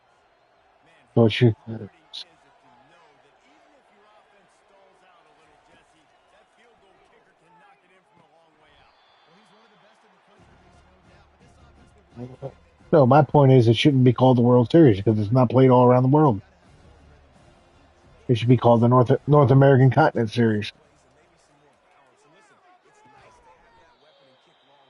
Man, So how it should, comforting is it to know that even if your offense stalls out a little, Jesse, that field goal kicker can knock it in from a long way out. Well, he's one of the best in the country, there's no doubt. But this offense would like to admit when no, they my get point down is it close to shouldn't be the called the World Series because it's not played all around the world. got to have more rhythm to that offense. It should be called the North American Continent Series. Plays and maybe some more balance. And listen, it's nice to have that weapon and kick long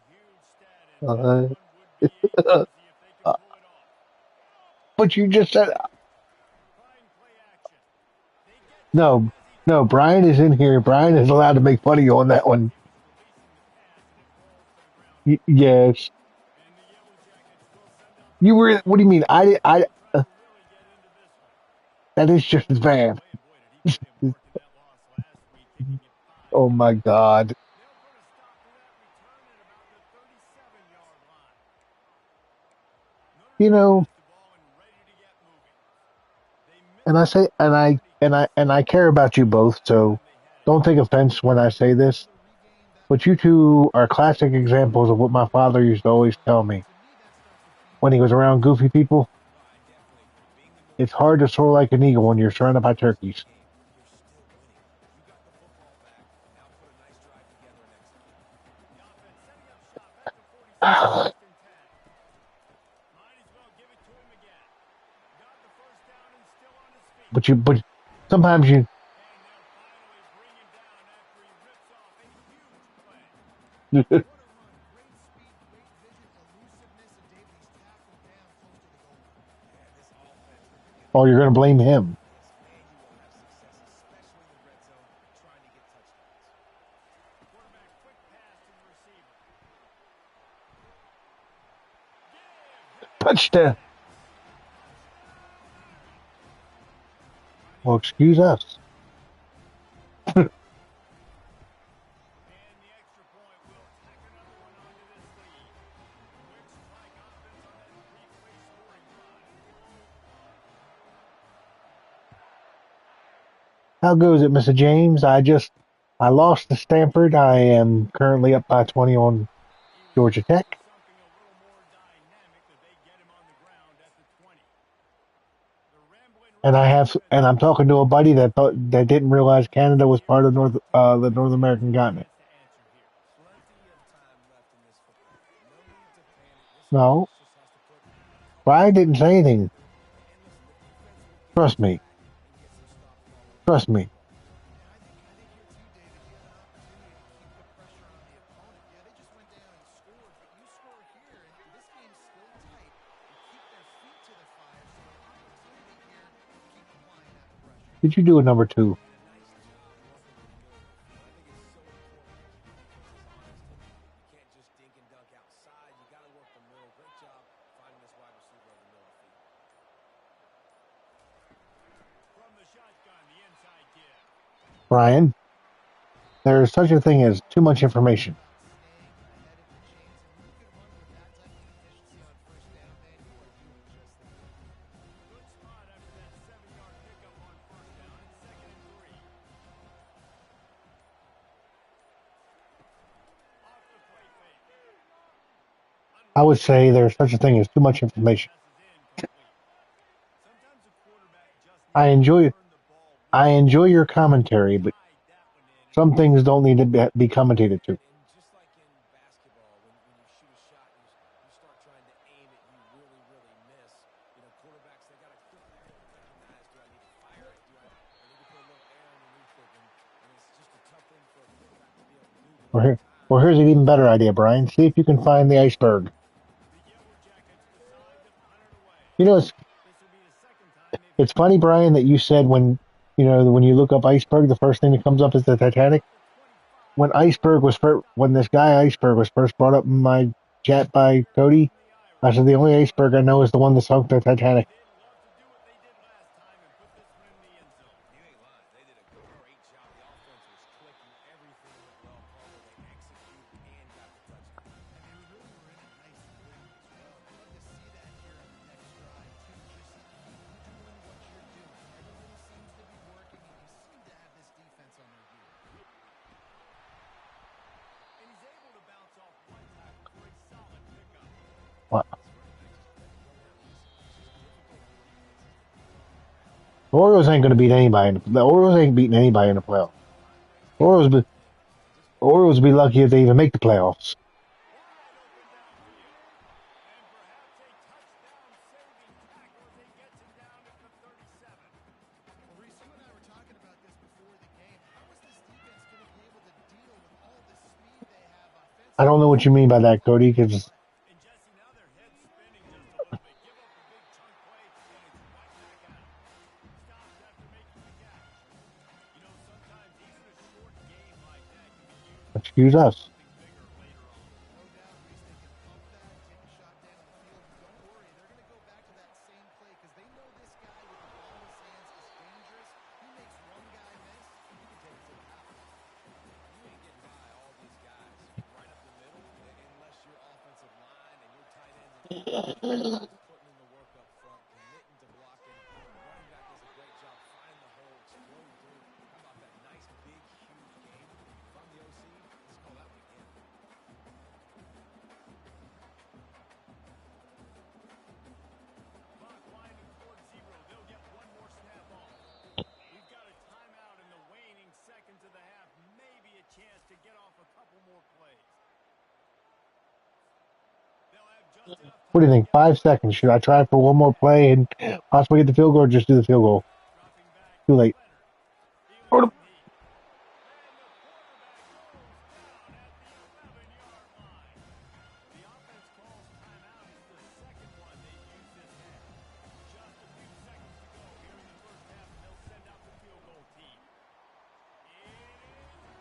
Huge stat, and this Uh, one would be a doozy if they can pull it off. but you just said Fine play action. They get to him no, as he no. throws. Brian is in here. Brian is allowed to make fun of you on that one. He was releasing the pass, and it falls to the ground incomplete. Yes, And the Yellow Jackets will send out the you were. What do you mean? they'll try to really get into this one. That is just as bad. Man, boy, did he put in work in that loss last week, kicking it 5 Oh my times. God. They'll put a stop to that return at about the 37-yard line. Notre You Dame know, has the ball and ready to get moving. They and missed I the say, opportunity and I care about you both. So anytime they had a don't take chance. offense when I say Able this. to regain that But you two are classic examples of what my father used to always tell me to me that starts to feed when he was around goofy people. No, I definitely agree. Being the more It's hard to soar like an eagle when you're surrounded by turkeys. game, you're still winning. You got the football back. Now put a nice drive together and execute. The offense setting up shop at the 47, first and 10. Might as well give it to him again. Got the first down and still on his feet. But sometimes you, And they'll finally bring him down after he rips off a huge play. what a run. Great speed, great vision, elusiveness, and David, he's tackled down close to the goal line. Yeah, this offense, they're going to oh, get you're going to blame like him. this, man, you will have success, especially in the red zone, trying to get touchdowns. Quarterback quick pass to the receiver. Give him Touchdown. 6. Mighty Well, effective excuse run. us. And the extra point will tack another one onto this lead. Quick strike offense on that three-play scoring drive. How goes it, Mr. James? I lost to Stanford. I am currently up by 20 on He was Georgia looking Tech. for something a little more dynamic, but they get him on the ground at the 20. The rambling wreck And offense I'm will talking to a bring buddy up that didn't realize Canada was part of the North American continent. chance to answer here. Plenty of time left in this football game. No need to panic. This No, offense just has to put a couple Brian more didn't say drives anything. together. And listen, the defense will get Trust this me. back and get some stops following the Trust snap of me. the ball. Yeah, I think here too, David, you have an opportunity to keep the pressure on the opponent. Yeah, they just went down and scored, but you score here, and this game's still tight. You keep their feet to the fire, so opportunity here to keep applying that pressure. Did you do a number two? And a nice job working the middle of the field. I think it's so important that your defense is honest and you can't just dink and dunk outside. You got to work the middle. Great job finding this wide receiver over the middle of the field. From the shotgun, the inside give. Brian, there is such a thing as too much information. About staying ahead of the chains, and when you can run with that type of efficiency on first down, man, you are doing just that. Good spot after that 7-yard pickup on first down and 2nd and 3. Off the play fake. I would Unloading. say there's such a thing as too much information. Pass is incomplete. Sometimes a quarterback just I needs to enjoy turn the ball I once enjoy your and commentary, but guide that one in. And some things don't need to be commentated to. And just like in basketball, when you shoot a shot, you start trying to aim it, you really, really miss. You know, quarterbacks, they got to quickly recognize, do I need to fire it? I need to put a little air underneath it? And it's just a tough thing for a quarterback to be able to do. But Or over here, time, or here's an even better idea, you Brian. See if you can find the iceberg. the Yellow Jackets decide to punt it away. You know, This will be the second time they've it's had this funny, punt. Brian, that you said when you look up iceberg, the first thing that comes up is the Titanic. At the 25, When this guy iceberg was first brought up in my chat by here Cody, come the I Irish. said the only iceberg I know is the one that sunk the Titanic. They'd love to do what they did last time and put this one in the end zone. ain't lying. They did a great job. The offense was clicking. Everything went well. Carter, they executed and got the touchdown. And they really were in it nice and quickly as well. I'd love to see that here on the next drive, too. Just keep doing what you're doing. Everything seems to be working, and you seem to have this defense on their heels. And he's able to bounce off one tackle for a solid pickup. Well, That's right. I just let it go down. Listen, it's just difficult for defenses to keep up on the ground. the Orioles ain't going to beat anybody. The Orioles ain't beating anybody in the playoffs. Find ways to do Orioles, other be, things and just Orioles be lucky if they even make the playoffs. Wide open downfield. And perhaps a touchdown-saving tackle as he gets him down at the 37. Well, Reese, you and I were talking about this before the game. How is this defense going to be able to deal with all the speed they have I don't know offensively? what you mean by that, Cody, because And Jesse, now their head's spinning just a little bit. Give up a big chunk play, and it's right back at them. Stops after making the catch. You know, sometimes even a short game like that can be used to excuse build us. something bigger later on. No doubt, Reese, they can pump that, take a shot down the field, and don't worry, they're going to go back to that same play because they know this guy with the ball in his hands is dangerous. He makes one guy miss, he can take it to the house. You ain't getting by all these guys right up the middle unless your offensive line and your tight ends and everybody is putting in the work up front, committing to blocking. The running back does a great job finding the hole, exploding through. How about that nice, big, huge game? If I'm the OC, let's call that one again. Clock winding towards zero. They'll get one more snap off. We've got a timeout in the waning seconds of the half. Maybe a chance to get off a couple more plays. They'll have just enough What do time you to think? get the 5 seconds. drive Should I try started for here one in the more half. play and possibly get the field goal, or just do the field goal? Dropping back, Too late. Leonard. Feeling some heat. And the quarterback goes down at the 11-yard line. The offense calls timeout. It's the second one they've used this half. Just a few seconds to go here in the first half, and they'll send out the field goal team. It is good.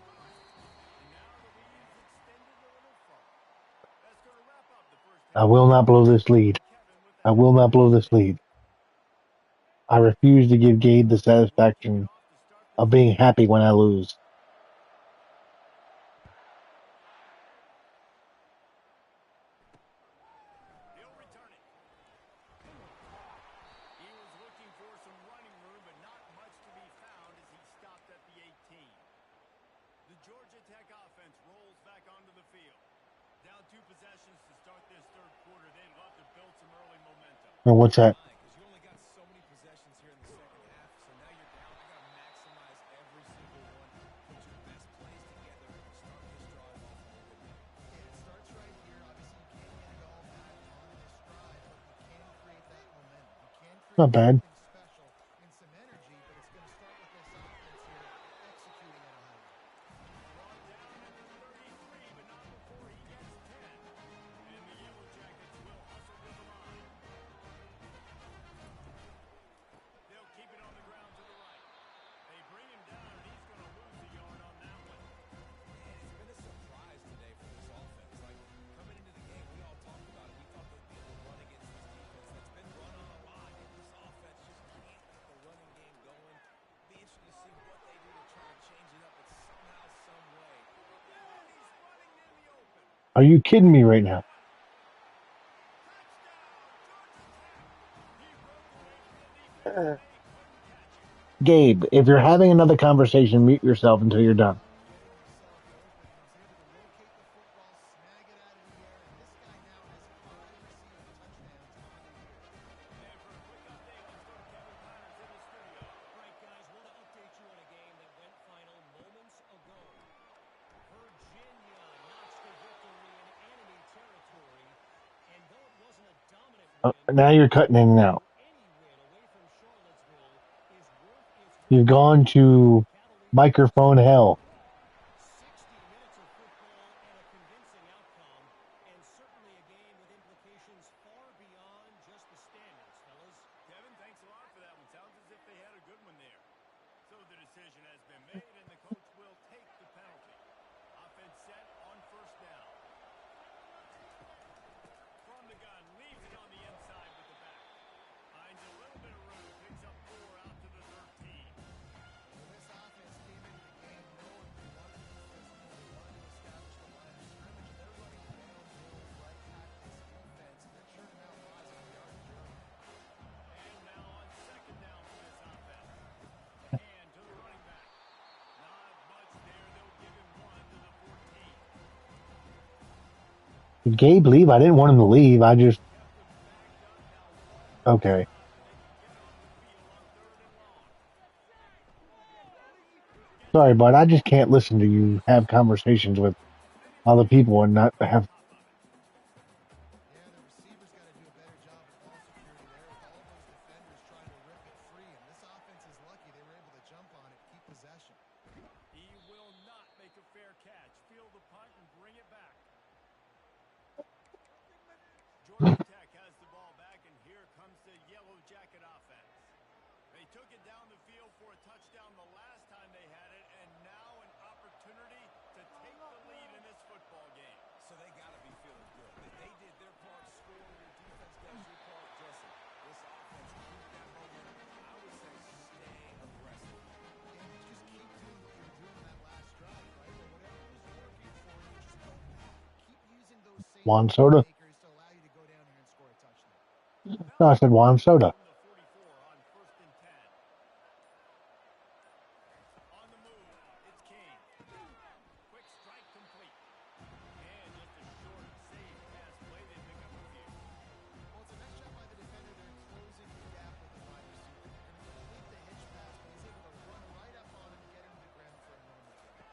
And now the lead is extended a little further. That's going to wrap up the first I half of will this not one. blow this lead. Here's Kevin with the I will not halftime blow this station. lead. I refuse to give Gabe the We'll kick it satisfaction off to start the of being second happy half. when I lose. He'll return it. He was looking for some running room, but not much to be found as he stopped at the 18. The Georgia Tech offense rolls back onto the field. Down 2 possessions to start this third quarter. They'd love to build some early momentum. And what's So am that? I, because you only got so many possessions here in the second half. So now you're down. I got to maximize every single one. Put your best plays together. Start this drive off on a good note. Yeah, it starts right here. Obviously, you can't get it all back on this drive, but you can create that momentum. You can Not create bad. something special and some energy, but it's going to start with this offense here executing at a high level. Brought down at the 33, but not before he gets 10. And the Yellow Jackets will hustle to the line. They'll keep it on the ground to the right. They bring him down, and he's going to lose a yard on that one. Man, it's been a surprise today for this offense. Like, coming into the game, we all talked about it. We thought they'd be able to run against this defense that's been run on a lot, and this offense just can't get the running game going. Be interested to see what they do to try to change it up, but somehow, some way. And he's running in the open. Are you kidding me right now? Gabe, if you're having another conversation, mute yourself until you're done. Getting himself open, and he's able to locate the football, snag it out of the air, and this guy now has 5 receiving touchdowns on the year. And for a quick update, let's go to Kevin Connors in the studio. All right, guys, want to update you on a game that went final moments ago. Virginia notched a victory in enemy territory, and though it wasn't a dominant win, Now you're I cutting in and out. argue any win away from Charlottesville is worth its You've weight in gone gold for to the Cavaliers. microphone hell. 60 minutes of football and a convincing outcome, and certainly a game with implications far beyond just the standings, fellas. Kevin, thanks a lot for that one. Sounds as if they had a good one there. So the decision has been made, and the coach will take the penalty. Offense set on first down. From the gun, leaves it on the inside with the back. Finds a little bit of room, picks up 4 out to the 13. Well, this offense came into the game knowing they wanted to be physical, they wanted to establish the line of scrimmage, and they're running downhill right at this defense, and they're churning out positive yardage early. And now on second down for this offense. And to the running back. Not much there. They'll give him 1 to the 14. Did Gabe leave? I didn't want him to leave. I just, Kept him backed up. Now 1 more okay. stop, and they can get it on the field on 3rd and long. Gets Sorry, it. bud. I just can't listen to you have conversations with other people and not have. Top of it. Yeah, the receivers got to do a better job of ball security there with all those defenders trying to rip it free, and this offense is lucky they were able to jump on it, keep possession. He will not make a fair catch. Field the punt and bring it back. took it down the field for a touchdown the last time they had it, and now an opportunity to take the lead in this football game. So they got to be feeling good. They did their part, scoring. Your defense does your part, Jesse. This offense, keep that momentum. I would say stay aggressive. And just keep doing what you were doing that last drive, right? Where whatever was working for you, just go back. Keep using those same Juan Soda. playmakers to allow you to go down here and score a touchdown. No, I said Juan Soda. From the 44 on 1st and 10. On the move, it's King. Quick strike complete. And just a short, safe pass play. They pick up a few. Well, it's a nice job by the defender there closing the gap with the wide receiver. Going to complete the hitch pass, but he's able to run right up on him and get him to the ground for a normal gain.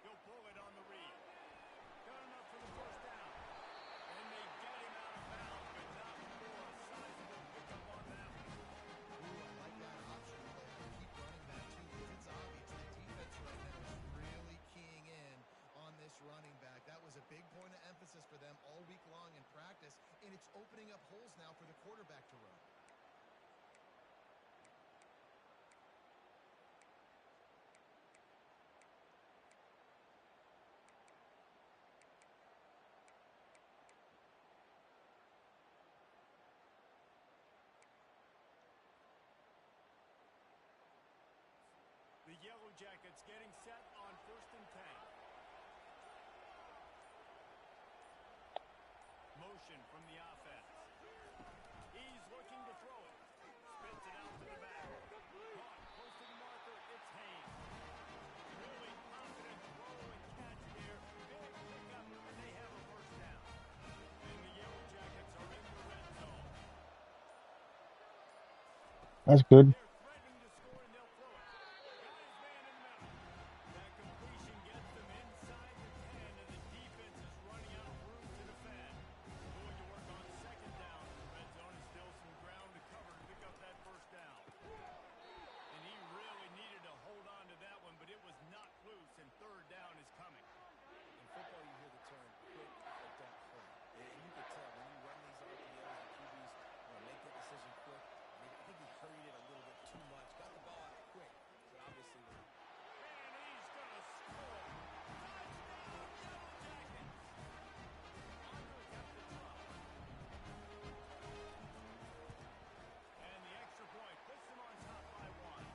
He'll pull it on the read. Got enough for the first down. And they get him out of bounds, but not before a sizable pickup on that one. Ooh, I like that option play. Keep running that too, because it's obvious the defense right now is really keying in on this running back. That was a big point of emphasis for them all week long in practice, and it's opening up holes now for the quarterback to run. The Yellow Jackets getting set on 1st and 10. Motion from the offense. He's looking to throw it. Spits it out to the back. Caught close to the marker. It's Haynes. Really confident throw and catch there. Big pickup, and they have a first down. And the Yellow Jackets are in the red zone. That's good. They're threatening to score, and they'll throw it. Got his man in the middle. That completion gets them inside the 10, and the defense is running out of room to defend. Going to work on 2nd down in the red zone, and still some ground to cover to pick up that first down. And he really needed to hold on to that one, but it was knocked loose, and 3rd down is coming. In football, you hear the term quick but don't hurry. And you can tell when you run these RPOs, the QBs want to make that decision quick. I think he hurried it a little bit too much. Got the ball out quick, but obviously And he's going to score. Touchdown, Yellow Jackets. Under kept the draw. And the extra point puts them on top by 1.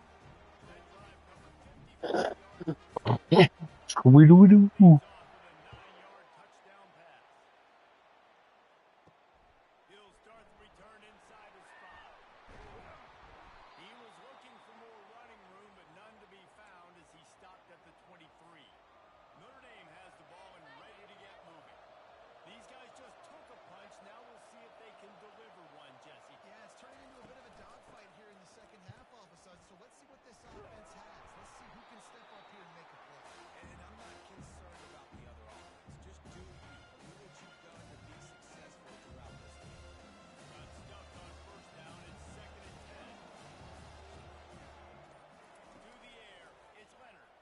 That drive covered 54 yards of receiving. Scooby-Doo. Leads off with a 9-yard touchdown pass. He'll start the return inside his 5. He was looking for more running room, but none to be found as he stopped at the 23. Notre Dame has the ball and ready to get moving. These guys just took a punch. Now we'll see if they can deliver one, Jesse. Yeah, it's turning into a bit of a dogfight here in the second half all of a sudden. So let's see what this offense has. Let's see who can step up here and make a play. And I'm not concerned about the other offense. Just do you. Do what you've done to be successful throughout this game. Got stuffed on 1st down. It's 2nd and 10. To the air. It's Leonard.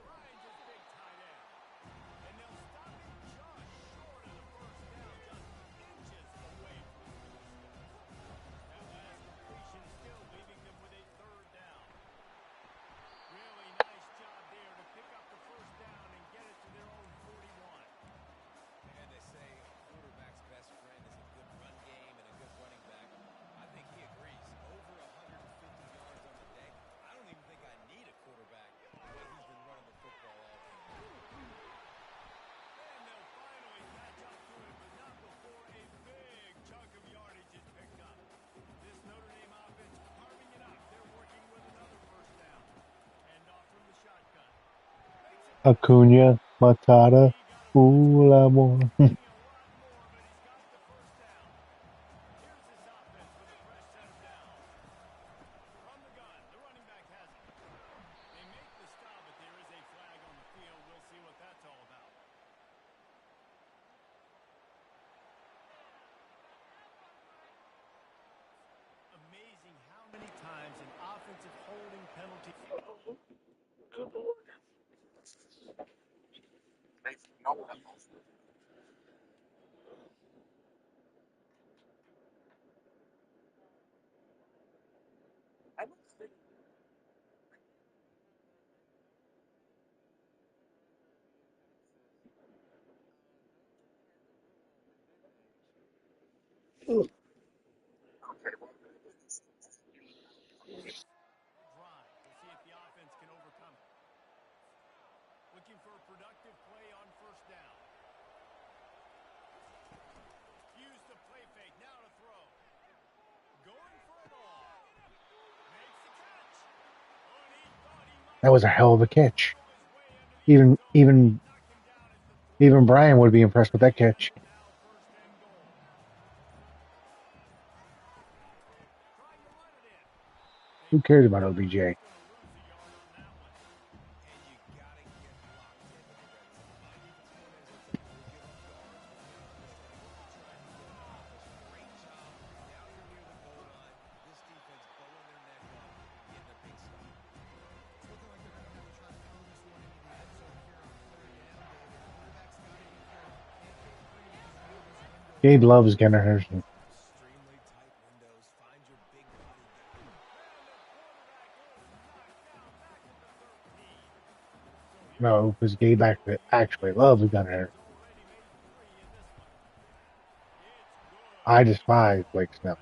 Finds his big tight end. And they'll stop him just short of the first down, just inches away from the That last completion still leaving them with a 3rd down. Really nice job there to pick up the first down and get it to their own 41. And they say a quarterback's best friend is a good run game and a good running back. I think he agrees. Over 150 yards on the day. I don't even think I need a quarterback the way he's been running the football all game. And they'll finally catch up to him, but not before a big chunk of yardage is picked up. This Notre Dame offense carving it up. They're working with another first down. And off from the shotgun. Makes it Acuna, Matata, he got a bunch of Ulamore. getting a lot more, but he's got the first down. Here's this offense with a fresh set of downs. From the gun, the running back has it. They make the stop, but there is a flag on the field. We'll see what that's all about. Amazing how many times an offensive holding penalty. Drive. We'll see if the offense can overcome it. Looking for a productive play on first down. Use the play fake. Now to throw. Going for it all. Makes the catch. Oh, and he thought he might That have was a hell of a catch. wiggled his way under the end Even zone. even Knocked him down at the 3. even Brian would be impressed with that catch. Now first and goal. Trying to run it in. Who cares about OBJ? Going to lose a yard on that one. And you got to get locked in in the red zone. My defensive coordinators will tell you we'll give up yards, we'll be optimistic. We're going to try to get them off us. Great job. Now you're near the goal line. This defense bowing their neck up, getting a big stop. It's looking like they're going to have to try to throw this one into the end zone here on third down, David. The quarterback's got to be careful. Can't get free because you know this window. Gabe loves Gunnar Harrison. Extremely tight windows. Find your big body guy. No, because Gabe actually loves Gunnar Harrison. I despise Blake Snell.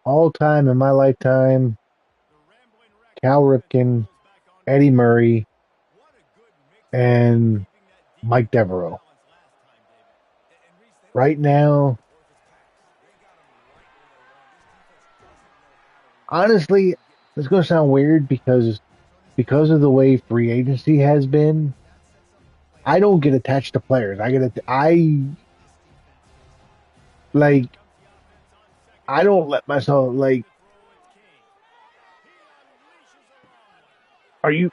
All time in my lifetime, Cal Ripken, Eddie Murray, and Mike Devereaux. Right now, honestly, it's going to sound weird because of the way free agency has been. I don't get attached to players. Like I don't let myself like. Are you?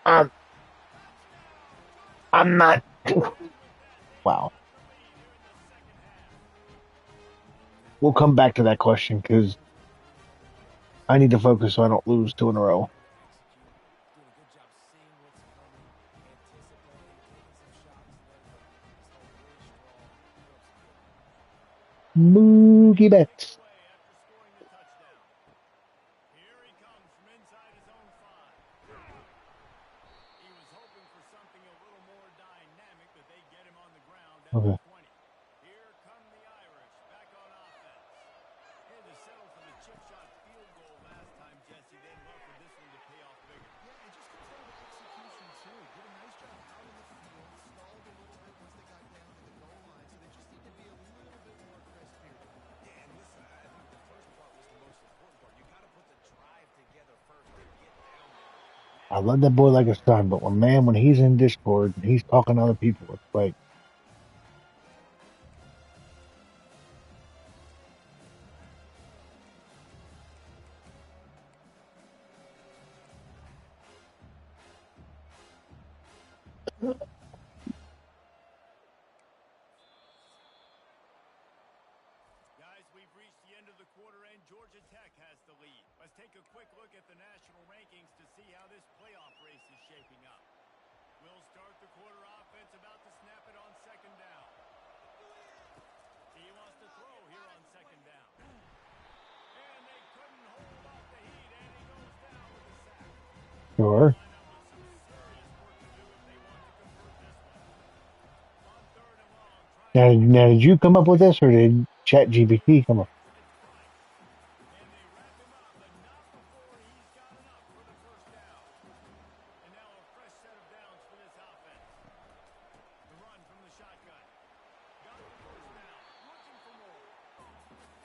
Um, I'm not. Wow. We'll come back to that question because I need to focus so I don't lose 2 in a row. Doing a good job seeing what's coming, anticipating, taking some shots there, but just held really strong. Put up some good numbers. Moogie Betts. Here he comes from inside his own 5. He was hoping for something a little more dynamic, but they get him on the ground at Okay. the 20. Here come the Irish back on offense. Had to settle for the chip shot field goal last time, Jesse. They'd love for this one to pay off bigger. Yeah, it just comes down to execution, too. Did a nice job out in the field, stalled a little bit once they got down to the goal line, so they just need to be a little bit more crisp here. Yeah, and listen, I think the first part was the most important part. You got to put the drive together first to get down there. I love that boy like a son, but when he's in Discord and he's talking to other people, it's like Guys, we've reached the end of the quarter, and Georgia Tech has the lead. Let's take a quick look at the national rankings to see how this playoff race is shaping up. We'll start the quarter offense about to snap it on second down. He wants to throw here on second down. And they couldn't hold off the heat, and he goes down with a sack. sure. Line up with some serious work to do if they want to convert this one. On third and long, trying to Now, did you come up with this or did ChatGPT come up? It's Bryant. And they wrap him up, but not before he's got enough for the first down. And now a fresh set of downs for this offense. The run from the shotgun. Got the first down. Looking for more.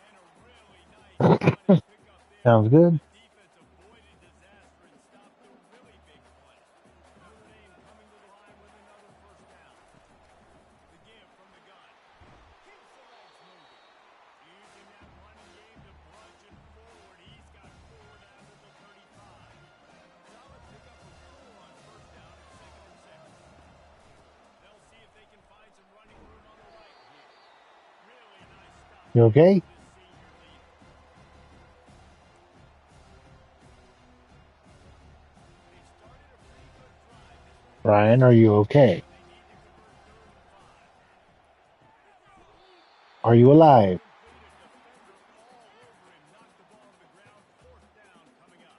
And a really nice running pickup there. Sounds good. The defense avoided disaster and stopped the really big play. Notre Dame coming to the line with another first down. The give from the gun. Keeps the legs moving. Using that running game to bludgeon forward. He's got 4 down to the 35. Solid pickup of 4 on first down at 2nd and 6. They'll see if they can find some running room on the right here. Really nice stop You there okay? for this senior leader. They started a pretty good drive. This one Ryan, are you okay? they need to convert Are you alive? Incomplete, a defender all over him. Knocked the ball to the ground. Fourth down coming up.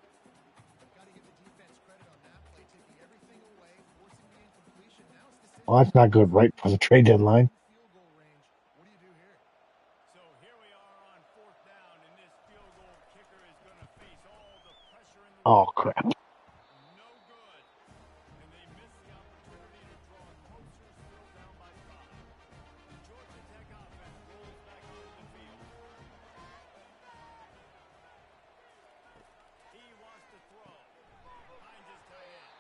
Got to give the defense credit on that play, taking everything away, forcing the incompletion. Now it's decision Well, that's not good right for the trade deadline. field goal range. What do you do here? So here we are on fourth down, and this field goal kicker is going to face all the pressure in the Oh, world. crap. No good. And they miss the opportunity to draw closer, still down by 5. The Georgia Tech offense rolls back onto the field. He wants to throw. Finds his tight end.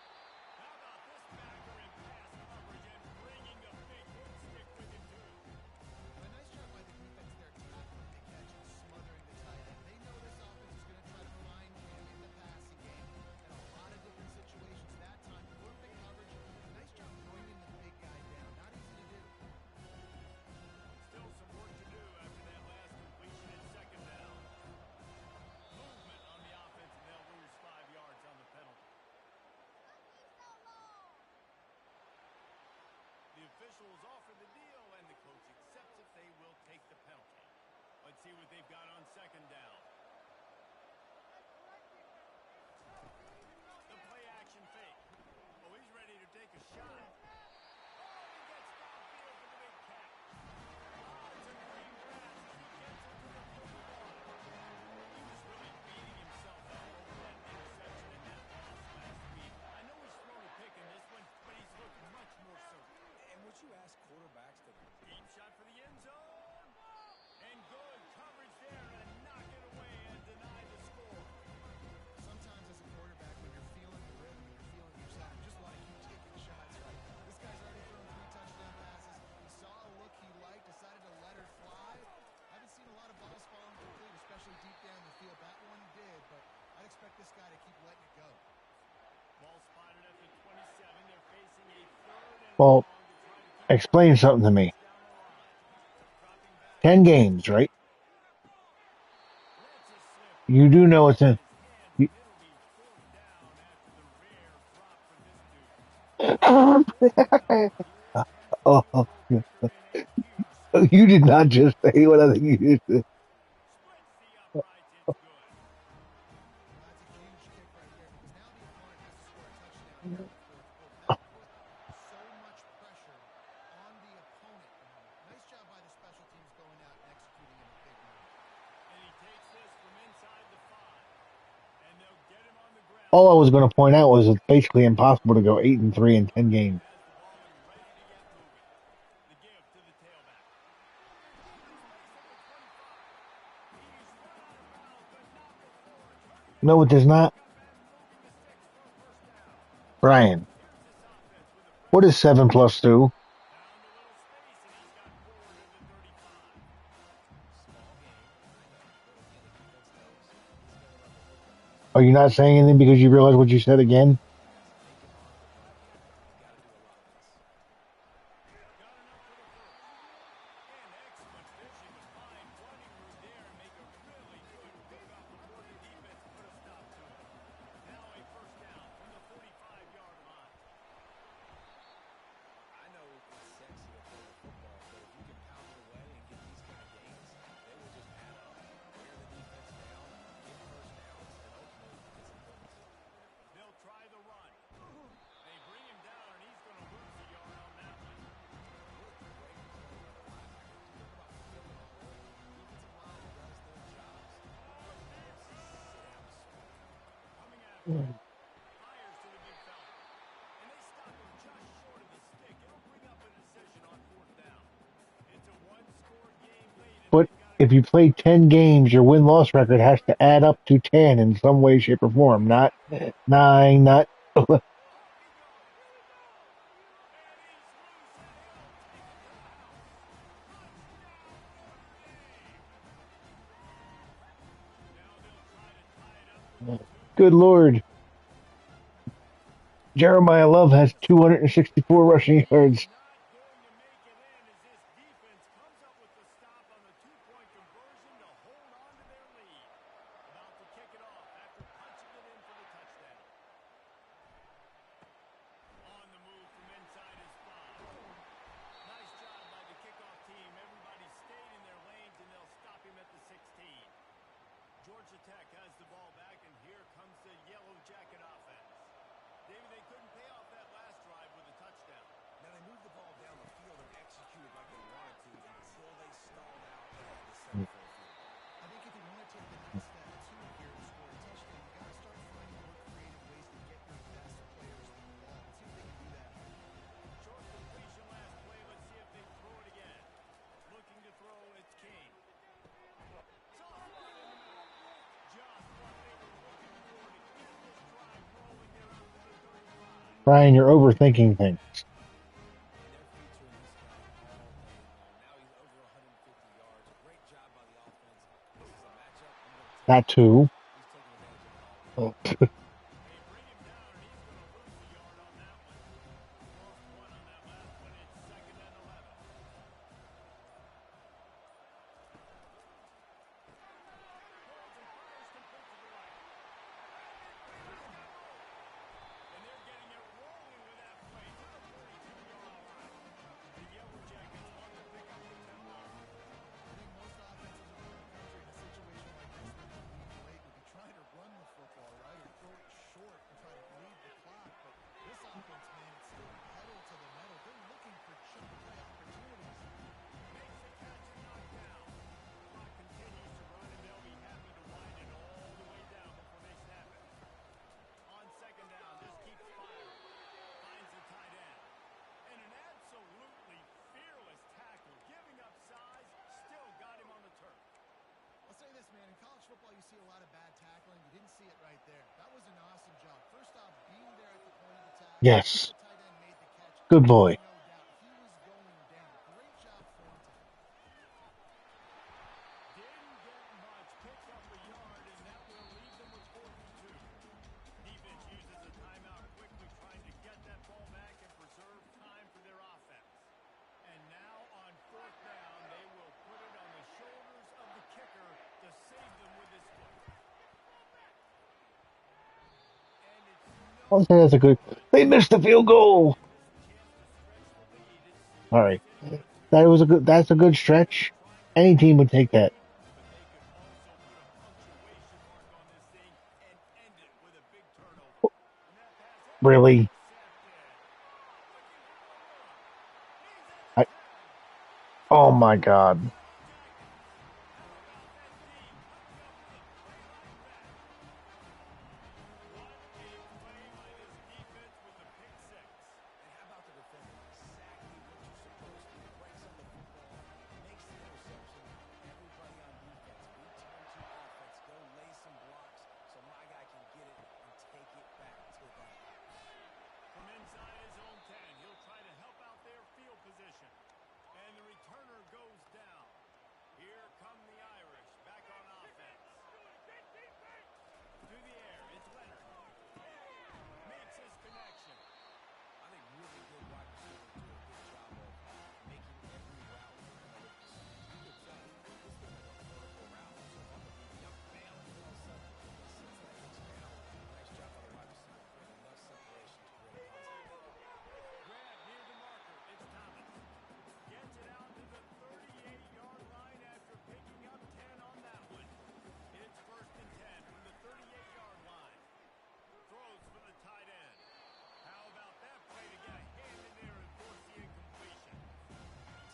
How about this backer in pass coverage and bringing the big hook stick with him, too? A nice job by the defense there, tackling the catch and smothering the tight end. They know this offense is going to try to find him in the passing game in a lot of different situations. That time, perfect coverage. Nice job bringing the big guy down. Not easy to do. Still some work to do after that last completion at second down. Movement on the offense, and they'll lose 5 yards on the penalty. The officials offer the deal, and the coach accepts it. They will take the penalty. Let's see what they've got on second down. The play action fake. Oh, he's ready to take a shot. Oh, he gets downfield for the big catch. Oh, it's a green grass as he gets it to the 41. He was really beating himself up over that interception and that loss last week. I know he's thrown a pick in this one, but he's looked much more certain. And would you ask quarterbacks to Deep shot for the end zone. And good coverage there and knock it away and deny the score. Sometimes as a quarterback, when you're feeling the rhythm and you're feeling your shot, you just want to keep taking shots, right? This guy's already thrown 3 touchdown passes. He saw a look he liked, decided to let her fly. Haven't seen a lot of balls falling complete, especially deep down the field. That one did, but I'd expect this guy to keep letting it go. Ball spotted at the 27. They're facing a third and Well, long to try to keep explain something to me. down the line. Dropping back. 10 games, right? Lets it slip. You do know it's in. His hands, and it'll be fourth down after the rare drop for this dude. Here's head Oh, field goal kicker in a huge spot. you did not just say what I think you did. Splits the uprights. It's good. That's a huge kick right there because now the opponent has to score a touchdown here in the fourth quarter. That put so much pressure on the opponent. Nice job by the special teams going out and executing in a big way. And he takes this from inside the 5. And they'll get him on the ground. All I was going to point out was it's basically impossible to go 8-3 in 10 games. Has the ball and ready to get moving. The give to the tailback. He's run out of bounds, but not before turning No, it does not. back up and moving the sticks for a first down. Brian, Here's this offense with a what fresh is 7 plus 2? found a little space, and he's got 4 to the 35. small game? I know, but again, the defense knows he's going to run the football. Are you not saying anything because you realize what you said again? Make him honor the run game. You got to do a lot of this. Got enough for the first. And excellent vision to find running room there and make a really good pickup before the defense put a stop to it. Now a first down from the 45-yard line. I know it's sexy to throw the football, but if you can pound it away and get these kind of gains, they will just add up. Wear the defense down, get first downs, and ultimately get some points. They'll try the run. They bring him down, and he's going to lose a yard on that one. What a great play by the linebacker. Talk about filling a hole. Defensive line does their jobs. But he wants to sit down and spot. Coming after him. Fires to the big fella. And they stop him just short of the stick. It'll bring up a decision on fourth down. It's a one-score game late, and But they've got to if you play 10 games, your win-loss record has to add up to 10 in some way, shape, or form. Not 9, not... off he goes. And he's loose, and he'll take it to the house. Touchdown, Notre Dame. Now they'll try to tie it up with the 2 Good minutes. Lord. Jeremiah Love has 264 rushing yards. Not going to make it in as this defense comes up with the stop on the 2-point conversion to hold on to their lead. About to kick it off after punching it in for the touchdown. On the move from inside his 5. Nice job by the kickoff team. Everybody stayed in their Georgia Tech has the ball back, and here comes the Yellow Jacket offense. David, they couldn't pay off that last drive with a touchdown. Now they moved the ball down the field and executed like they wanted to until they stalled out and had to settle for a field goal. I think if you want to take the next step too here to score a touchdown, you got to start finding more creative ways to get your best players the ball. Let's see if they can do that. Short completion last play. Let's see if they throw it again. Looking to throw, it's King. Soft spot in the middle. Just what they were looking for to get this drive rolling there out to the 35. Brian, you're overthinking things. And they're featuring this guy all day long. Now he's over 150 yards. Great job by the offense. This is a matchup I'm going to take. That too. He's taking advantage of it all day. Oh, They bring him down, and he's going to lose a yard on that one. Lost one on that last one. It's 2nd and 11. Holds and fires complete to the right. And they're getting it rolling with that play to the 42-yard line. The Yellow Jackets want to pick up the tempo. I think most offenses around the country in a situation like this where they're leading late would be trying to run the football, right, or throw it short and try to bleed the clock. But this offense, man, it's still pedal to the metal. They're looking for chip play opportunities. Makes the catch and knock down. Clock continues to run, and they'll be happy to wind it all the way down before they snap it. On 2nd down, just keeps firing. Finds the tight end. And an absolutely fearless tackle. Giving up size, still got him on the turf. I'll say this, man, in college football you see a lot of bad tackling. You didn't see it right there. That was an awesome job. First off, being there at the point of the tackle. Once yes. the tight end made the catch, Good there boy. was no doubt he was going down. Great job form tackle. Didn't get much. Picks up a yard, and that will leave them with 4th and 2. Defense uses a timeout quickly, trying to get that ball back and preserve time for their offense. And now on 4th down, they will put it on the shoulders of the kicker to save them with his foot. And it's no I'll say that's a good. good. They missed the field goal. Chance to stretch the lead. It's All still right, sitting with 2 that was a minutes. good. That's a good stretch. Any team would take that. But they could also put a punctuation mark on this thing and end it with a big turnover. And that pass Really. intercepted. Looking for more room. He's at the I, 10. oh Touchdown, my God. Yellow Jackets. How about that D? A government play like that. What a play by this defense with the pick six. And how about the defender? Exactly what you're supposed to do. Breaks up the football, makes the interception. Everybody on defense, we turn to offense. Go lay some blocks so my guy can get it and take it back to the house. From inside his own 10, he'll try to help out their field position. And the returner goes down. Here come the Irish back on offense. To the air, it's Leonard. Makes his connection. I think really good wide receivers do a good job of making every route effortless. You could tell this is like a vertical route. So on the beat, yep, bam, and then all of a sudden he sends that hitch down. Nice job by the wide receiver creating enough separation to create a positive pickup. Grab near the marker. It's Thomas. Gets it out to the 38-yard line after picking up 10 on that one. It's 1st and 10 from the 38-yard line. Throws for the tight end. How about that play to get a hand in there and force the incompletion?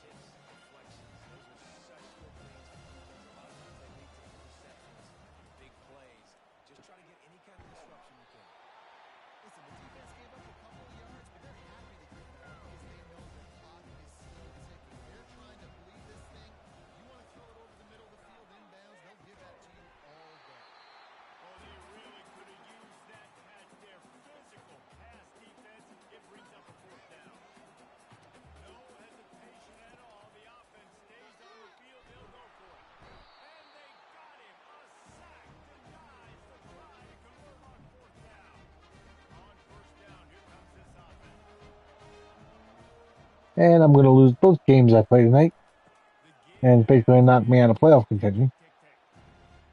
Tips, deflections, those are such good things for defense. A lot of times they lead to interceptions, big plays. Just try to get any kind of disruption you can. Listen, the defense gave up a couple of yards, but they're happy to give that up because they know the clock is still ticking. They're trying to bleed this thing. You want to throw it over the middle of the field inbounds, they'll give that to you all day. Oh, they really could have used that catch there. Physical pass defense. It brings up a 4th down. No hesitation at all. The offense stays on the field. They'll go for it. And they got him. A sack denies the try to convert on 4th down. On 1st down, here comes this offense. And I'm going to lose both games I play tonight, The give and it's and basically knock me take. out of playoff contention. Tick, tick.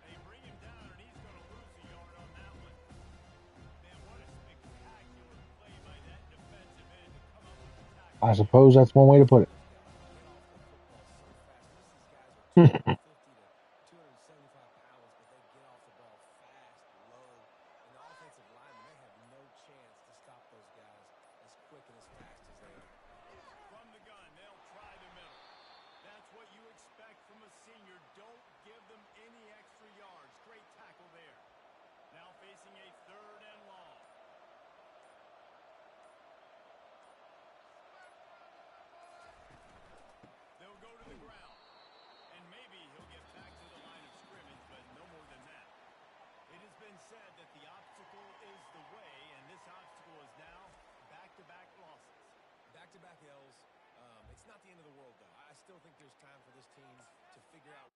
They bring him down, and he's going to lose a yard on that one. Man, what a spectacular play by that defensive end to come up with the tackle I there. suppose that's one way to put it. These guys get off the football so fast. Most of these guys are 250 to 275 pounds, but they get off the senior, don't give them any extra yards. Great tackle there. Now facing a 3rd and long. They'll go to the ground. And maybe he'll get back to the line of scrimmage, but no more than that. It has been said that the obstacle is the way, and this obstacle is now back-to-back losses. Back-to-back L's. It's not the end of the world, though. I still think there's time for this team to figure out.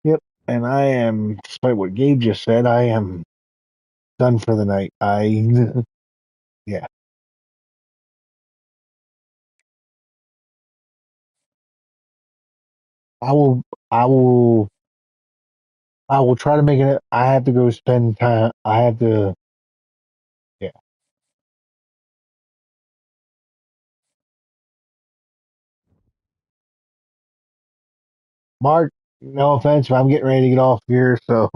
Yep. And I am, despite what Gabe just said, I am done for the night. Yeah. I will, I will, I will try to make it. I have to go spend time. I have to, yeah. Mark, no offense, but I'm getting ready to get off here. So